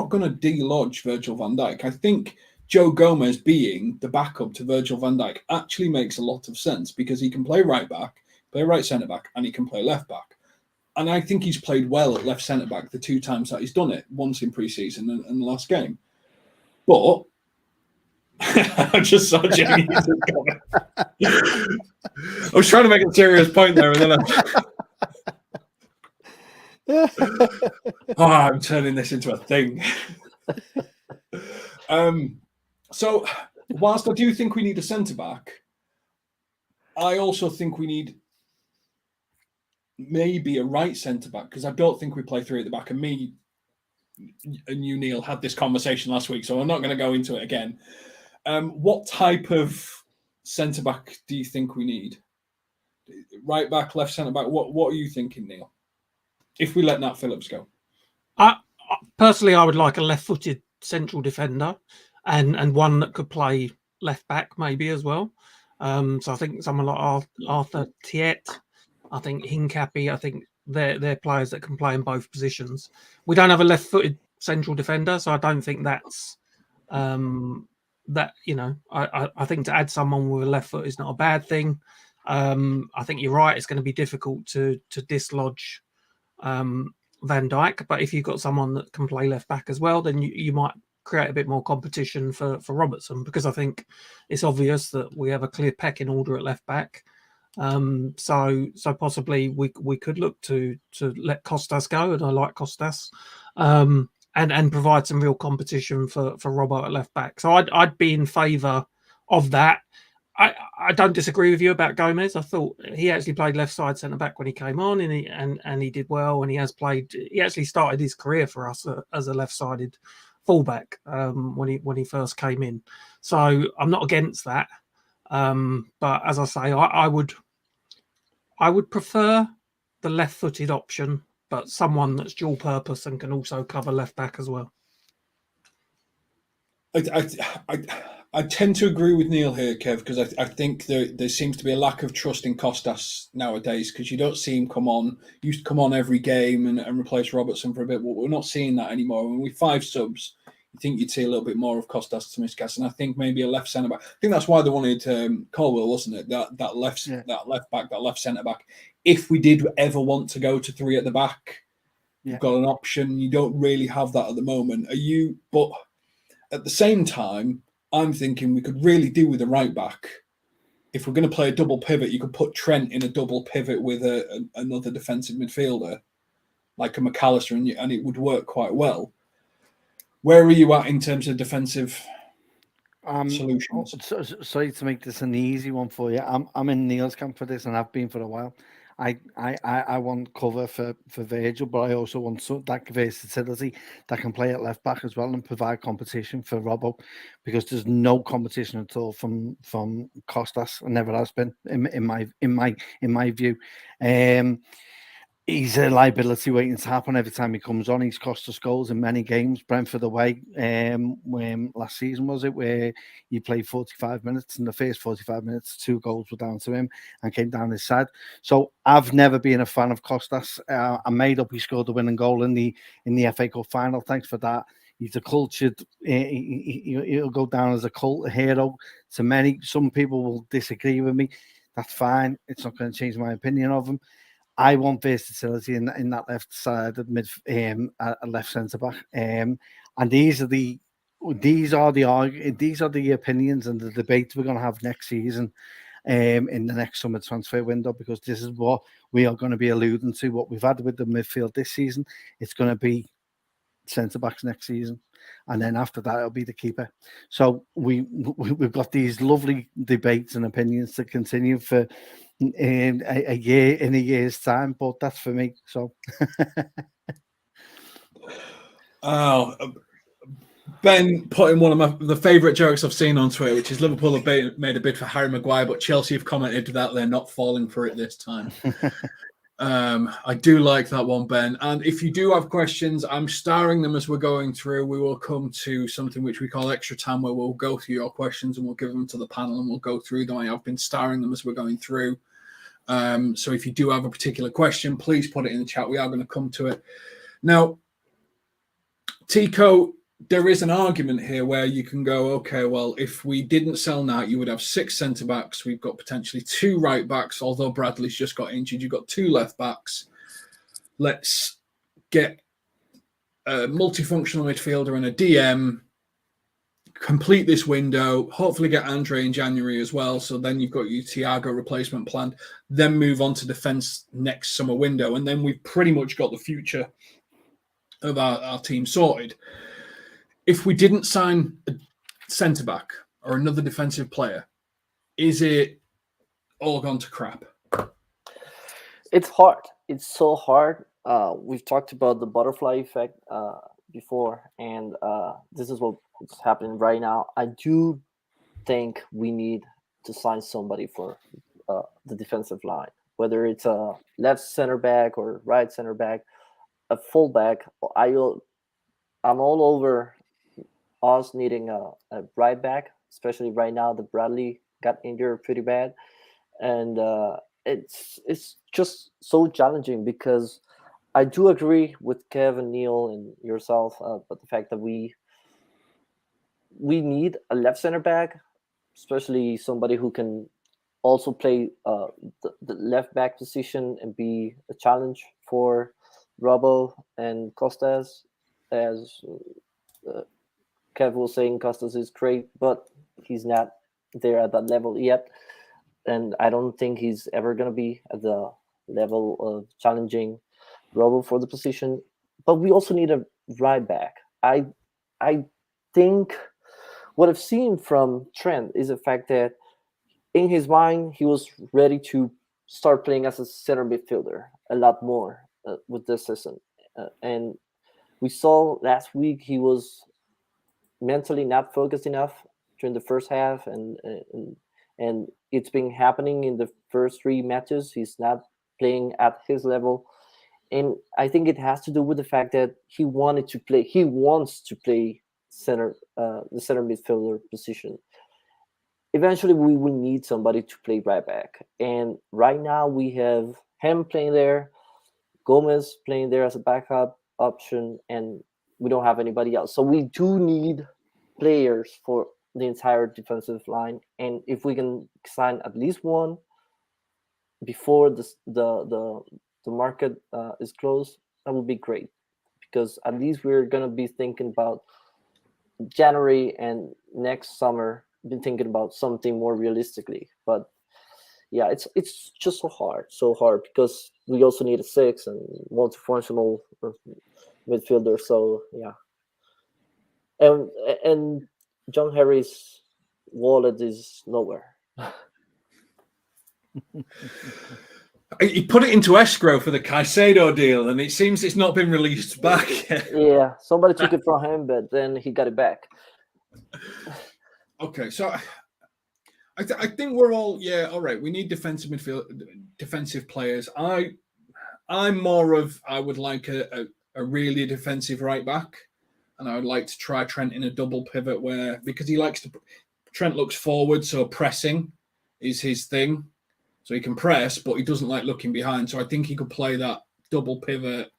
gonna delodge Virgil van Dijk. I think Joe Gomez being the backup to Virgil van Dijk actually makes a lot of sense because he can play right back, play right centre back, and he can play left back. And I think he's played well at left centre back the 2 times that he's done it, once in pre-season and the last game. But I just saw Jamie. I was trying to make a serious point there, and then I'm turning this into a thing. So, whilst I do think we need a centre-back, I also think we need maybe a right centre-back, because I don't think we play 3 at the back. And me and you, Neil, had this conversation last week, so I'm not going to go into it again. What type of centre-back do you think we need? Right back, left centre-back? What are you thinking, Neil? If we let Nat Phillips go? Personally, I would like a left-footed central defender and one that could play left back maybe as well. So I think someone like Arthur Tiet, I think Hincapi, I think they're players that can play in both positions. We don't have a left-footed central defender, so I don't think that's that. I think to add someone with a left foot is not a bad thing. I think you're right; it's going to be difficult to dislodge Van Dijk, but if you've got someone that can play left back as well, then you might create a bit more competition for Robertson, because I think it's obvious that we have a clear pecking order at left back. So possibly we could look to let Costas go, and I like Costas, and provide some real competition for Robbo at left back. So I'd be in favour of that. I don't disagree with you about Gomez. I thought he actually played left side centre back when he came on, and he did well. And he actually started his career for us as a left sided fullback when he first came in. So I'm not against that. But as I say, I would prefer the left footed option, but someone that's dual purpose and can also cover left back as well. I tend to agree with Neil here, Kev, because I think there seems to be a lack of trust in Costas nowadays, because you don't see him come on. He used to come on every game and replace Robertson for a bit, but we're not seeing that anymore. When we 5 subs, you think you'd see a little bit more of Costas Tsimikas, and I think maybe a left centre back. I think that's why they wanted Colwell, wasn't it? That left back, that left centre back. If we did ever want to go to 3 at the back, you've got an option. You don't really have that at the moment. But at the same time, I'm thinking we could really do with a right back. If we're going to play a double pivot, you could put Trent in a double pivot with another defensive midfielder, like a McAllister, and it would work quite well. Where are you at in terms of defensive solutions? Sorry to make this an easy one for you. I'm in Neil's camp for this, and I've been for a while. I want cover for Virgil, but I also want that versatility that can play at left back as well and provide competition for Robbo, because there's no competition at all from Costas, and never has been in my view. He's a liability waiting to happen every time he comes on. He's cost us goals in many games. Brentford away, when last season was it, where he played 45 minutes. In the first 45 minutes, 2 goals were down to him and came down his side. So I've never been a fan of Costas. I made up he scored the winning goal in the FA Cup final. Thanks for that. He's a cultured. He'll go down as a cult hero to many. Some people will disagree with me. That's fine. It's not going to change my opinion of him. I want versatility in that left side of left centre back, and these are the opinions and the debates we're going to have next season, in the next summer transfer window, because this is what we are going to be alluding to. What we've had with the midfield this season, it's going to be centre backs next season, and then after that it'll be the keeper. So we've got these lovely debates and opinions to continue for in a year's time, but that's for me. So Ben put in one of the favourite jokes I've seen on Twitter, which is Liverpool have made a bid for Harry Maguire, but Chelsea have commented that they're not falling for it this time. I do like that one, Ben. And if you do have questions, I'm starring them as we're going through. We will come to something which we call extra time, where we'll go through your questions and we'll give them to the panel and we'll go through them. I've been starring them as we're going through. So if you do have a particular question, please put it in the chat. We are going to come to it. Now, Tico, there is an argument here where you can go, okay, well, if we didn't sell now, you would have 6 centre-backs. We've got potentially 2 right-backs, although Bradley's just got injured. You've got 2 left-backs. Let's get a multifunctional midfielder and a DM, complete this window, hopefully get Andre in January as well. So then you've got your Thiago replacement planned, then move on to defence next summer window. And then we've pretty much got the future of our team sorted. If we didn't sign a centre-back or another defensive player, is it all gone to crap? It's hard. It's so hard. We've talked about the butterfly effect before, and this is what's happening right now. I do think we need to sign somebody for the defensive line, whether it's a left center back or right center back, a fullback. I'm all over us needing a right back, especially right now that Bradley got injured pretty bad, and it's just so challenging because I do agree with Kev and Neil and yourself, but the fact that we need a left center back, especially somebody who can also play the left back position and be a challenge for Robbo and Costas. As Kev was saying, Costas is great, but he's not there at that level yet. And I don't think he's ever going to be at the level of challenging Robbo for the position. But we also need a right back. I think what I've seen from Trent is the fact that in his mind, he was ready to start playing as a center midfielder a lot more with this season. And we saw last week he was mentally not focused enough during the first half, and it's been happening in the first 3 matches. He's not playing at his level, and I think it has to do with the fact that he wants to play center, the center midfielder position. Eventually, we will need somebody to play right back, and right now we have him playing there, Gomez playing there as a backup option, and we don't have anybody else. So we do need players for the entire defensive line, and if we can sign at least one before the market is closed, that would be great, because at least we're gonna be thinking about January and next summer. Been thinking about something more realistically, but yeah, it's just so hard because we also need a 6 and multifunctional midfielder. So yeah, and John Harry's wallet is nowhere. He put it into escrow for the Caicedo deal, and it seems it's not been released back yet. Yeah, somebody took it from him, but then he got it back. Okay, so I think we're all all right. We need defensive players. I'm more of, I would like a really defensive right back, and I would like to try Trent in a double pivot because he likes to. Trent looks forward, so pressing is his thing. So he can press, but he doesn't like looking behind. So I think he could play that double pivot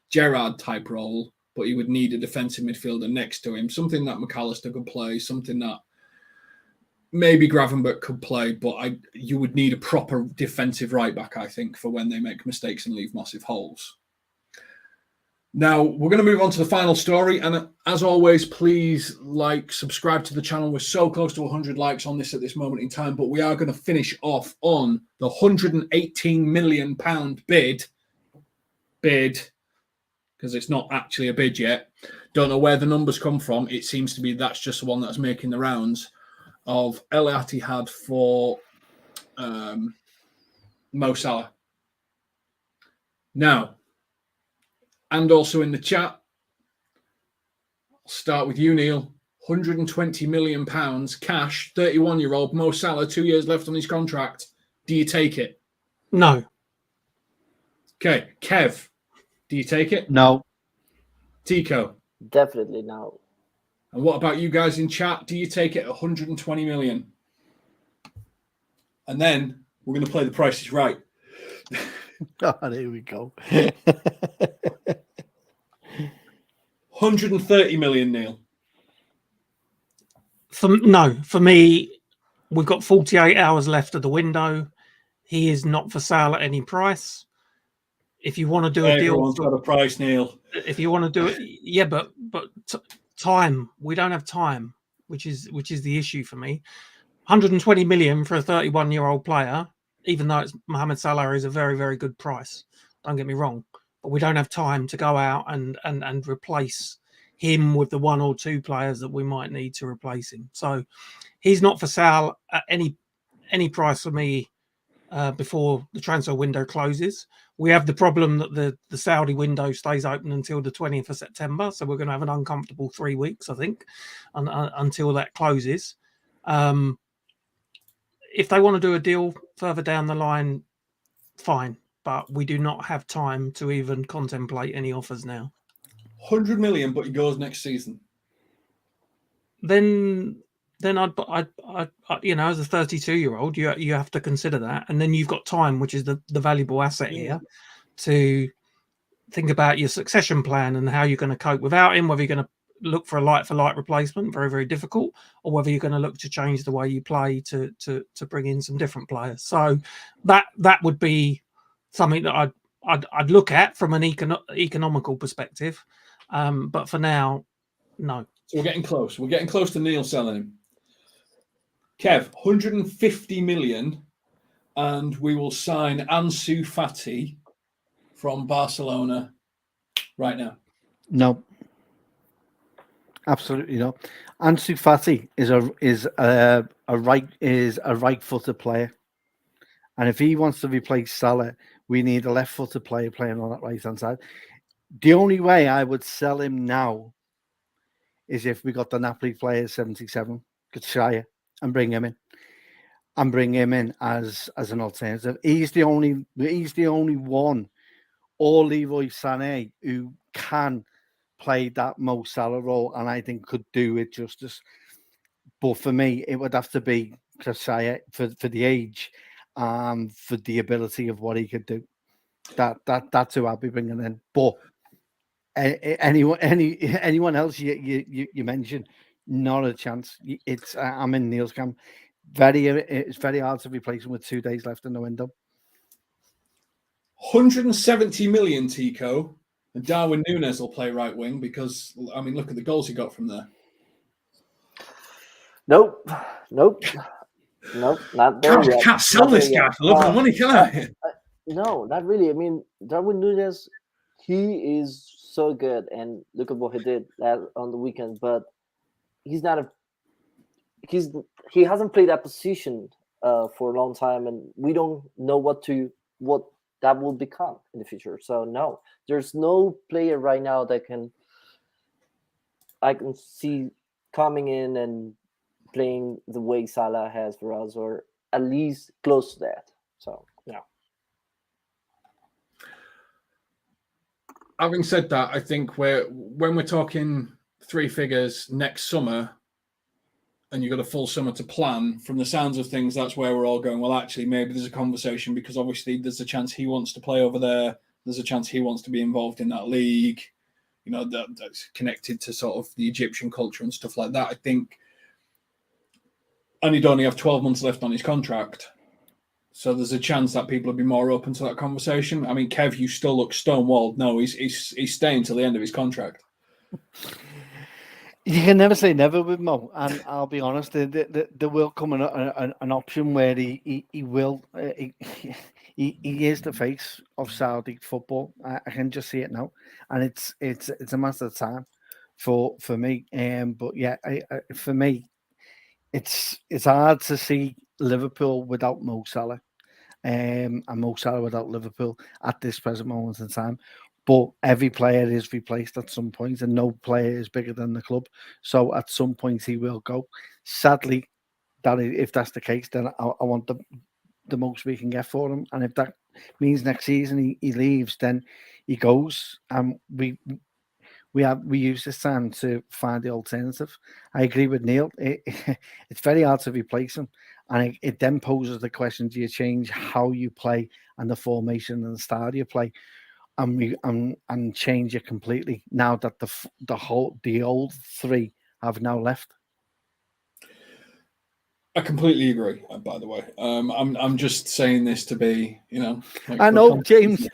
Gerrard type role, but he would need a defensive midfielder next to him. Something that McAllister could play, something that maybe Gravenberch could play, but you would need a proper defensive right back, I think, for when they make mistakes and leave massive holes. Now, we're going to move on to the final story. And as always, please subscribe to the channel. We're so close to 100 likes on this at this moment in time, but we are going to finish off on the £118 million bid, because it's not actually a bid yet. Don't know where the numbers come from. It seems to be that's just the one that's making the rounds, of Al-Ittihad for Mo Salah. Now, and also in the chat, I'll start with you, Neil. £120 million cash, 31-year-old Mo Salah, 2 years left on his contract. Do you take it? No. Okay, Kev, do you take it? No. Tico? Definitely no. And what about you guys in chat? Do you take it 120 million? And then we're going to play The Price is Right. Oh, there we go. 130 million, Neil. For me, we've got 48 hours left of the window. He is not for sale at any price. If you want to do a deal, everyone's got a price, Neil. If you want to do it, yeah, but time. We don't have time, which is the issue for me. 120 million for a 31-year-old player, even though it's Mohamed Salah, is a very, very good price. Don't get me wrong, but we don't have time to go out and replace him with the one or two players that we might need to replace him. So he's not for sale at any price for me before the transfer window closes. We have the problem that the Saudi window stays open until the 20th of September, so we're going to have an uncomfortable 3 weeks, I think, until that closes. If they want to do a deal further down the line, fine, but we do not have time to even contemplate any offers now. 100 million, but he goes next season. Then I'd as a 32-year-old, you have to consider that, and then you've got time, which is the valuable asset here, to think about your succession plan and how you're going to cope without him. Whether you're going to look for a like-for-like replacement, very, very difficult, or whether you're going to look to change the way you play to bring in some different players. So that would be something that I'd look at from an economical perspective, but for now, no. So we're getting close. We're getting close to Neil selling him. Kev, 150 million, and we will sign Ansu Fati from Barcelona right now. No, absolutely not. Ansu Fati is a right-footed player, and if he wants to replace Salah, we need a left-footed player playing on that right-hand side. The only way I would sell him now is if we got the Napoli player 77, could Shire and bring him in as an alternative. He's the only one, or Leroy Sané, who can play that Mo Salah role, and I think could do it justice. But for me, it would have to be Shire for the age, for the ability of what he could do. That's who I'll be bringing in. But anyone else you mentioned, not a chance. I'm in Neil's camp. It's very hard to replace him with 2 days left in the window. 170 million, Tico, and Darwin Núñez will play right wing because look at the goals he got from there. Nope, not there. Can't sell this guy for love of money, can I? No, not really. Darwin Núñez, he is so good, and look at what he did on the weekend. But he hasn't played that position for a long time, and we don't know what that will become in the future. So no, there's no player right now that I can see coming in and playing the way Salah has for us, or at least close to that. So yeah. Having said that, I think when we're talking three figures next summer, and you've got a full summer to plan, from the sounds of things, that's where we're all going, well, actually, maybe there's a conversation, because obviously there's a chance he wants to play over there. There's a chance he wants to be involved in that league, that's connected to sort of the Egyptian culture and stuff like that. I think, and he'd only have 12 months left on his contract. So there's a chance that people will be more open to that conversation. Kev, you still look stonewalled. No, he's staying till the end of his contract. You can never say never with Mo, and I'll be honest, there will come an option where he will. He is the face of Saudi football. I can just see it now, and it's a matter of time for me. But yeah, for me, it's hard to see Liverpool without Mo Salah, and Mo Salah without Liverpool at this present moment in time. But every player is replaced at some point, and no player is bigger than the club. So at some point he will go. Sadly, if that's the case, then I want the most we can get for him. And if that means next season he leaves, then he goes. And we use this time to find the alternative. I agree with Neil. It's very hard to replace him. And it then poses the question, do you change how you play and the formation and the style you play? and change it completely now that the old three have now left. I completely agree. By the way, I'm just saying this to be, like, I know, James.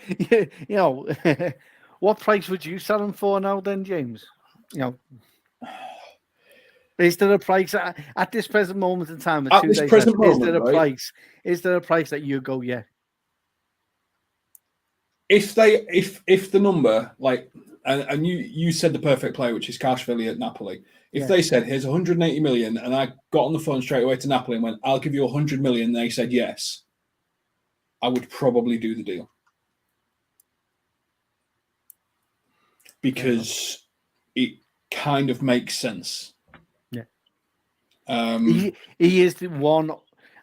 What price would you sell them for now, then, James? Is there a price at this present moment in time? At this present moment, Is there a price that you go, yeah? If the number, like, and you said the perfect player, which is Kashvili at Napoli. If they said, here's 180 million, and I got on the phone straight away to Napoli and went, I'll give you 100 million, and they said yes, I would probably do the deal. Because it kind of makes sense. Yeah. He is the one.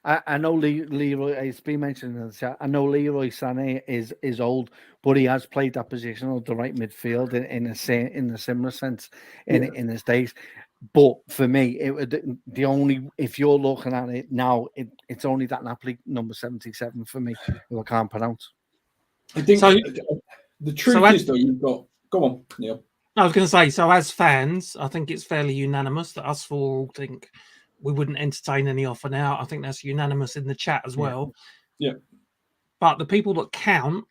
I know Leroy, it's been mentioned in the chat. I know Leroy Sané is old, but he has played that position of the right midfield in a similar sense in his days. But for me, the only, if you're looking at it now, it's only that Napoli number 77 for me, who I can't pronounce. I think the truth is, though, you've got. Go on, Neil. I was going to say, so as fans, I think it's fairly unanimous that us four all think we wouldn't entertain any offer now. I think that's unanimous in the chat as well. Yeah. But the people that count,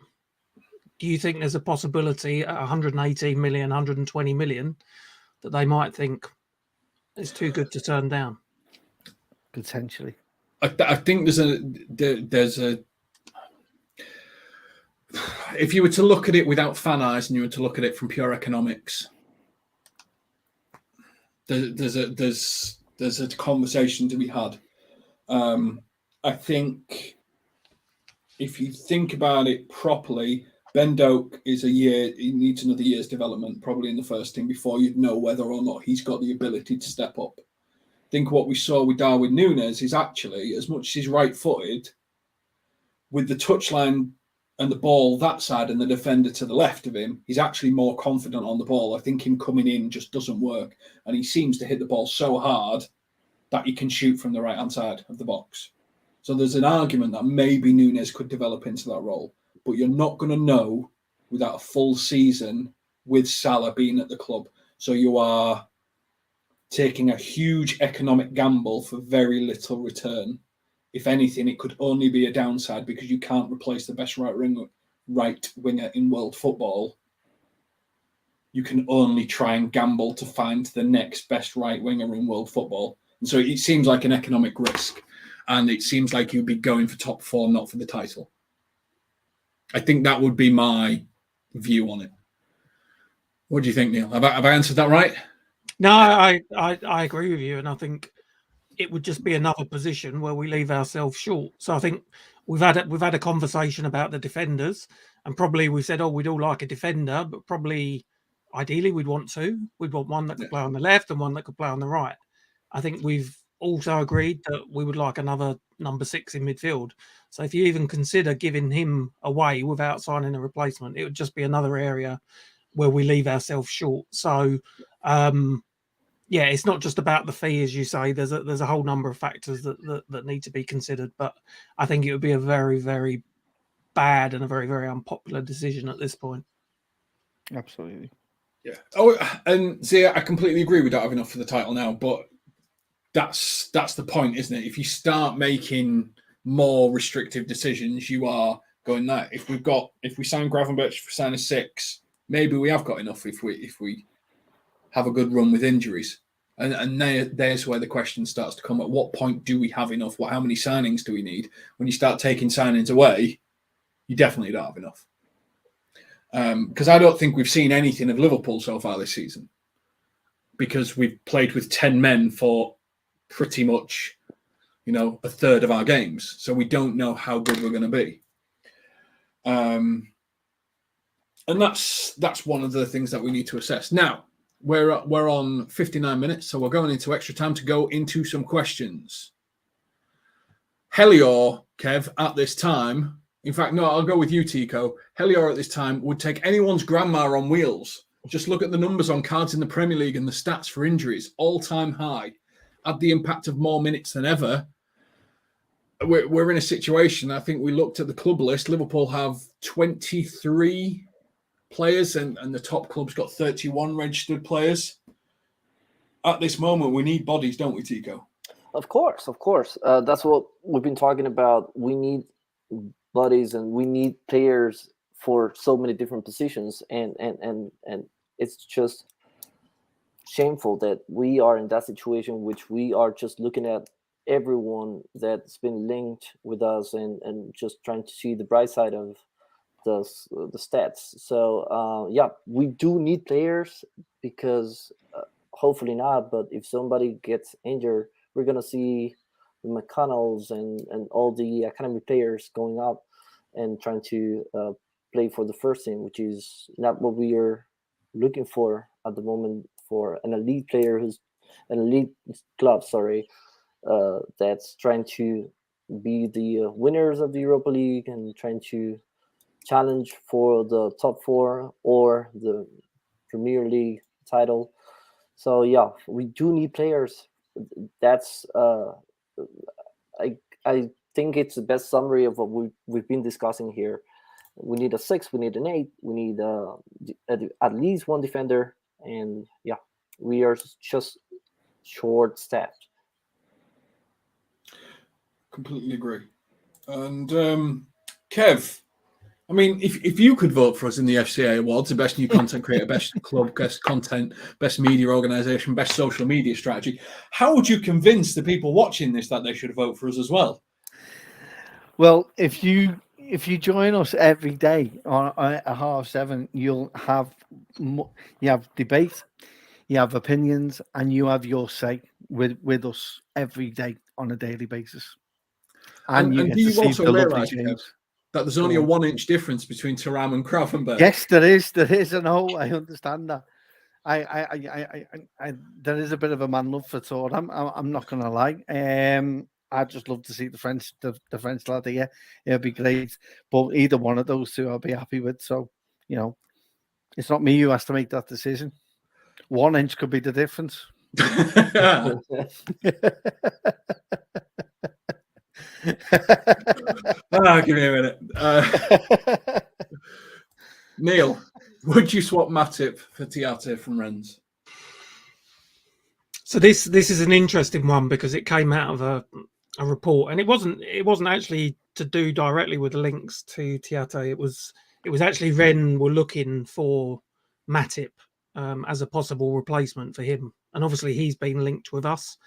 do you think there's a possibility at 118 million, 120 million that they might think it's too good to turn down? Potentially. I think there's a if you were to look at it without fan eyes and you were to look at it from pure economics, there's a conversation to be had. I think if you think about it properly, Ben Doak is he needs another year's development, probably in the first team, before you'd know whether or not he's got the ability to step up. I think what we saw with Darwin Núñez is actually, as much as he's right-footed, with the touchline and the ball that side and the defender to the left of him, he's actually more confident on the ball. I think him coming in just doesn't work. And he seems to hit the ball so hard that he can shoot from the right-hand side of the box. So there's an argument that maybe Núñez could develop into that role. But you're not going to know without a full season with Salah being at the club. So you are taking a huge economic gamble for very little return. If anything, it could only be a downside because you can't replace the best right winger in world football. You can only try and gamble to find the next best right winger in world football. And so it seems like an economic risk. And it seems like you'd be going for top four, not for the title. I think that would be my view on it. What do you think, Neil? Have I answered that right? No, I agree with you. And I think it would just be another position where we leave ourselves short. So I think we've had a conversation about the defenders, and probably we said, we'd all like a defender, but probably ideally we'd want two. We'd want one that could play on the left and one that could play on the right. I think we've also agreed that we would like another number 6 in midfield. So if you even consider giving him away without signing a replacement, it would just be another area where we leave ourselves short. So it's not just about the fee, as you say. There's a whole number of factors that need to be considered. But I think it would be a very, very bad and a very, very unpopular decision at this point. Absolutely. Yeah. Oh, and Zia, I completely agree we don't have enough for the title now, but that's the point, isn't it? If you start making more restrictive decisions, you are going that. If we sign Gravenberch, if we sign a 6, maybe we have got enough if we have a good run with injuries. And there's where the question starts to come. At what point do we have enough? How many signings do we need? When you start taking signings away, you definitely don't have enough. Because I don't think we've seen anything of Liverpool so far this season. Because we've played with 10 men for pretty much, a third of our games. So we don't know how good we're going to be. And that's one of the things that we need to assess. Now, we're on 59 minutes, so we're going into extra time to go into some questions. Helior, Kev, at this time, in fact, no, I'll go with you, Tico. Helior at this time would take anyone's grandma on wheels. Just look at the numbers on cards in the Premier League and the stats for injuries, all-time high. Add the impact of more minutes than ever. We're in a situation, I think we looked at the club list, Liverpool have 23 players, and the top club's got 31 registered players. At this moment, we need bodies, don't we, Tico? Of course. That's what we've been talking about. We need bodies and we need players for so many different positions, and it's just shameful that we are in that situation, which we are just looking at everyone that's been linked with us and just trying to see the bright side of the stats. So yeah, we do need players because hopefully not, but if somebody gets injured, we're gonna see the McConnells and all the academy players going up and trying to play for the first team, which is not what we are looking for at the moment for an elite player who's an elite club, that's trying to be the winners of the Europa League and trying to challenge for the top 4 or the Premier League title. So yeah, we do need players. That's I think it's the best summary of what we've been discussing here. We need a 6, we need an 8, we need at least one defender, and yeah, we are just short-staffed. Completely agree. And Kev, I mean, if you could vote for us in the FCA Awards, the best new content creator, best club, best content, best media organisation, best social media strategy, how would you convince the people watching this that they should vote for us as well? Well, if you join us every day at 7:30, you'll have debate, you have opinions, and you have your say with us every day on a daily basis. And you get do to you see also the lovely realise, games. Kev, that there's only a 1-inch difference between Thuram and Gravenberch? Yes, there is. I know. I understand that. I there is a bit of a man love for Thuram. I'm not going to lie. I'd just love to see the French lad here. It'd be great. But either one of those two, I'll be happy with. So, it's not me who has to make that decision. 1 inch could be the difference. Give me a minute. Neil, would you swap Matip for Tiate from Rennes? So this is an interesting one because it came out of a report, and it wasn't actually to do directly with the links to Tiate. It was actually Rennes were looking for Matip as a possible replacement for him, and obviously he's been linked with us.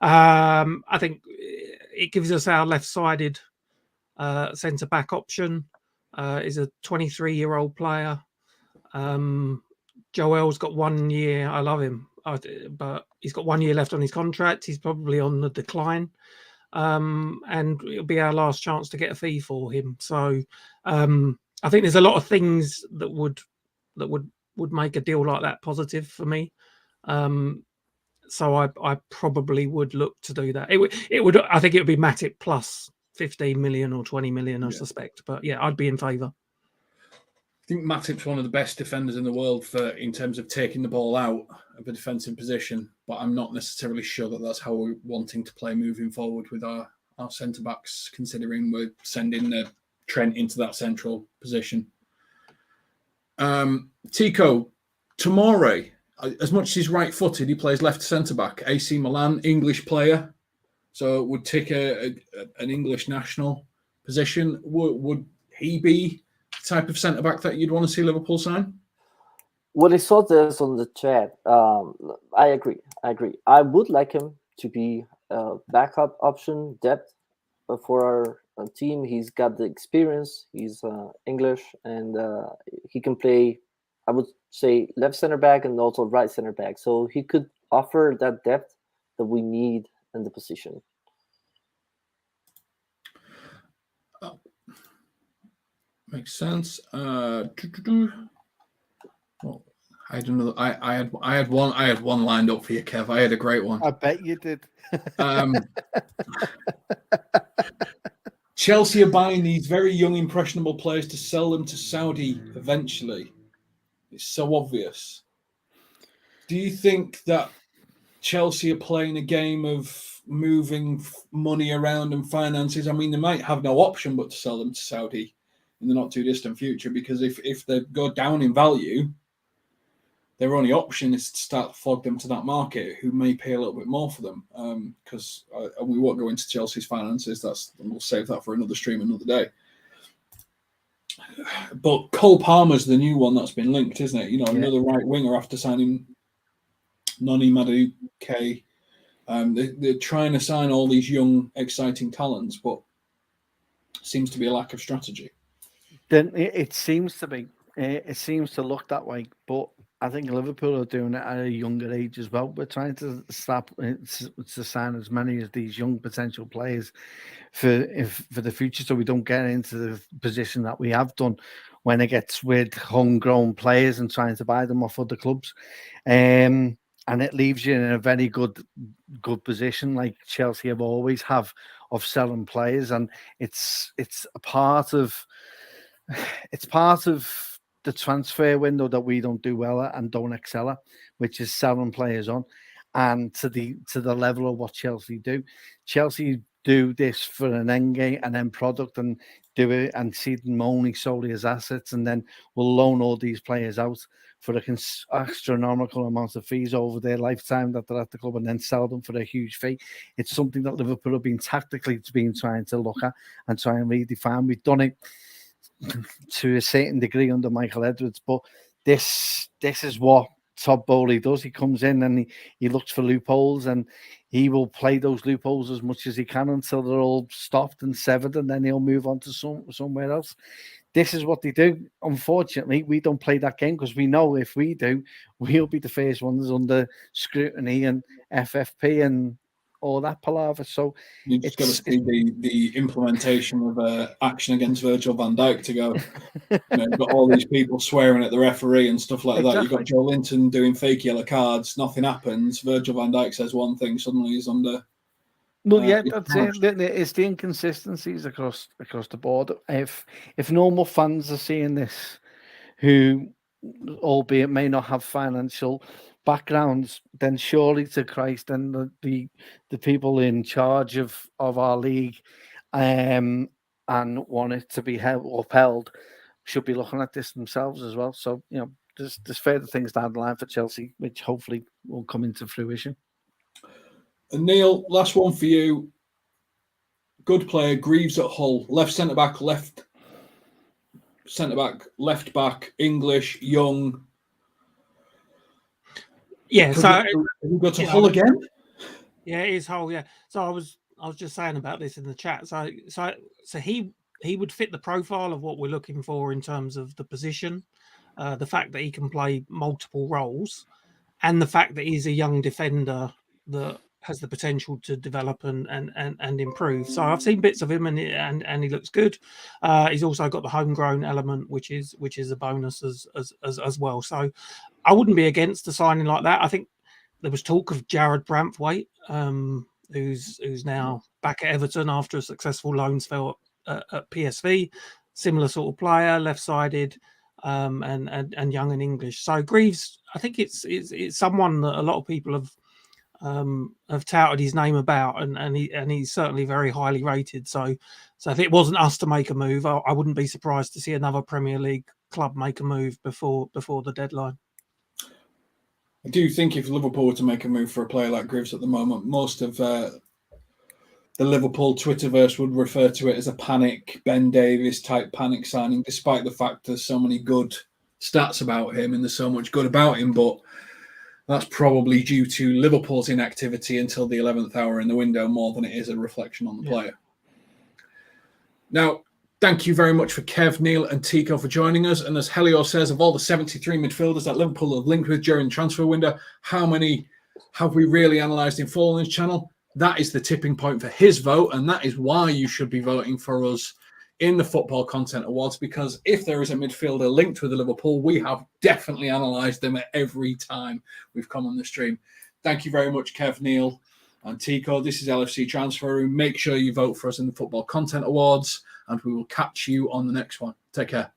I think it gives us our left-sided centre back option. Is a 23-year-old player. Joel's got 1 year. I love him, but he's got 1 year left on his contract. He's probably on the decline, and it'll be our last chance to get a fee for him. So I think there's a lot of things that would make a deal like that positive for me. So I probably would look to do that. It would. I think it would be Matip plus 15 million or 20 million, I suspect. But yeah, I'd be in favour. I think Matip's one of the best defenders in the world in terms of taking the ball out of a defensive position, but I'm not necessarily sure that that's how we're wanting to play moving forward with our centre-backs, considering we're sending Trent into that central position. Tico, Tomori, as much as he's right-footed, he plays left centre-back. AC Milan, English player, so would take an English national position. Would he be type of centre back that you'd want to see Liverpool sign? When I saw this on the chat, I agree. I would like him to be a backup option, depth for our team. He's got the experience. He's English, and he can play, I would say, left center back and also right center back. So he could offer that depth that we need in the position. Makes sense. Well, I don't know. I had one lined up for you, Kev. I had a great one. I bet you did. Chelsea are buying these very young, impressionable players to sell them to Saudi eventually. It's so obvious. Do you think that Chelsea are playing a game of moving money around and finances? I mean, they might have no option but to sell them to Saudi in the not too distant future, because if they go down in value, their only option is to start to flog them to that market, who may pay a little bit more for them. Because we won't go into Chelsea's finances. We'll save that for another stream another day. But Cole Palmer's the new one that's been linked, isn't it? Another right winger after signing Noni Madueke. They're trying to sign all these young, exciting talents, but seems to be a lack of strategy. Then it seems to be. It seems to look that way, but I think Liverpool are doing it at a younger age as well. We're trying to sign as many of these young potential players for the future, so we don't get into the position that we have done when it gets with homegrown players and trying to buy them off other clubs. And it leaves you in a very good position, like Chelsea have always have, of selling players, and it's a part of the transfer window that we don't do well at and don't excel at, which is selling players on, and to the level of what Chelsea do. Chelsea do this for an end product, and do it and see them only solely as assets, and then we'll loan all these players out for an astronomical amount of fees over their lifetime that they're at the club, and then sell them for a huge fee. It's something that Liverpool have been tactically trying to look at and try and redefine. We've done it to a certain degree under Michael Edwards, but this is what Todd Bowley does. He comes in and he looks for loopholes, and he will play those loopholes as much as he can until they're all stopped and severed, and then he'll move on to somewhere else. This is what they do. Unfortunately, we don't play that game, because we know if we do, we'll be the first ones under scrutiny and FFP and all that palaver. So you just got to see the implementation of action against Virgil van Dijk to go. You've got all these people swearing at the referee and stuff like that. You've got Joe Linton doing fake yellow cards. Nothing happens. Virgil van Dijk says one thing. Suddenly he's under. Well, that's it. It's the inconsistencies across the board. If normal fans are seeing this, who, albeit may not have financial backgrounds, then surely to Christ, and the people in charge of our league and want it to be upheld should be looking at this themselves as well. So there's further things down the line for Chelsea, which hopefully will come into fruition. And Neil, last one for you. Good player, Greaves at Hull, left centre back, left back, English, young. Yeah, so we go to Hull again. Yeah, it is Hull. Yeah, so I was just saying about this in the chat. So he would fit the profile of what we're looking for in terms of the position, the fact that he can play multiple roles, and the fact that he's a young defender that has the potential to develop and improve. So I've seen bits of him and he looks good. He's also got the homegrown element, which is a bonus as well. So I wouldn't be against a signing like that. I think there was talk of Jared Branthwaite, who's now back at Everton after a successful loan spell at PSV. Similar sort of player, left-sided, and young and English. So Greaves, I think it's someone that a lot of people have touted his name about, and he's certainly very highly rated. So if it wasn't us to make a move, I wouldn't be surprised to see another Premier League club make a move before the deadline. I do think if Liverpool were to make a move for a player like Greaves at the moment, most of the Liverpool Twitterverse would refer to it as a panic, Ben Davies type panic signing, despite the fact there's so many good stats about him and there's so much good about him. But that's probably due to Liverpool's inactivity until the 11th hour in the window more than it is a reflection on the player. Now, thank you very much for Kev, Neil and Tico for joining us. And as Helio says, of all the 73 midfielders that Liverpool have linked with during the transfer window, how many have we really analysed in full on this channel? That is the tipping point for his vote. And that is why you should be voting for us in the Football Content Awards, because if there is a midfielder linked with the Liverpool, we have definitely analysed them at every time we've come on the stream. Thank you very much, Kev, Neil and Tico. This is LFC Transfer Room. Make sure you vote for us in the Football Content Awards, and we will catch you on the next one. Take care.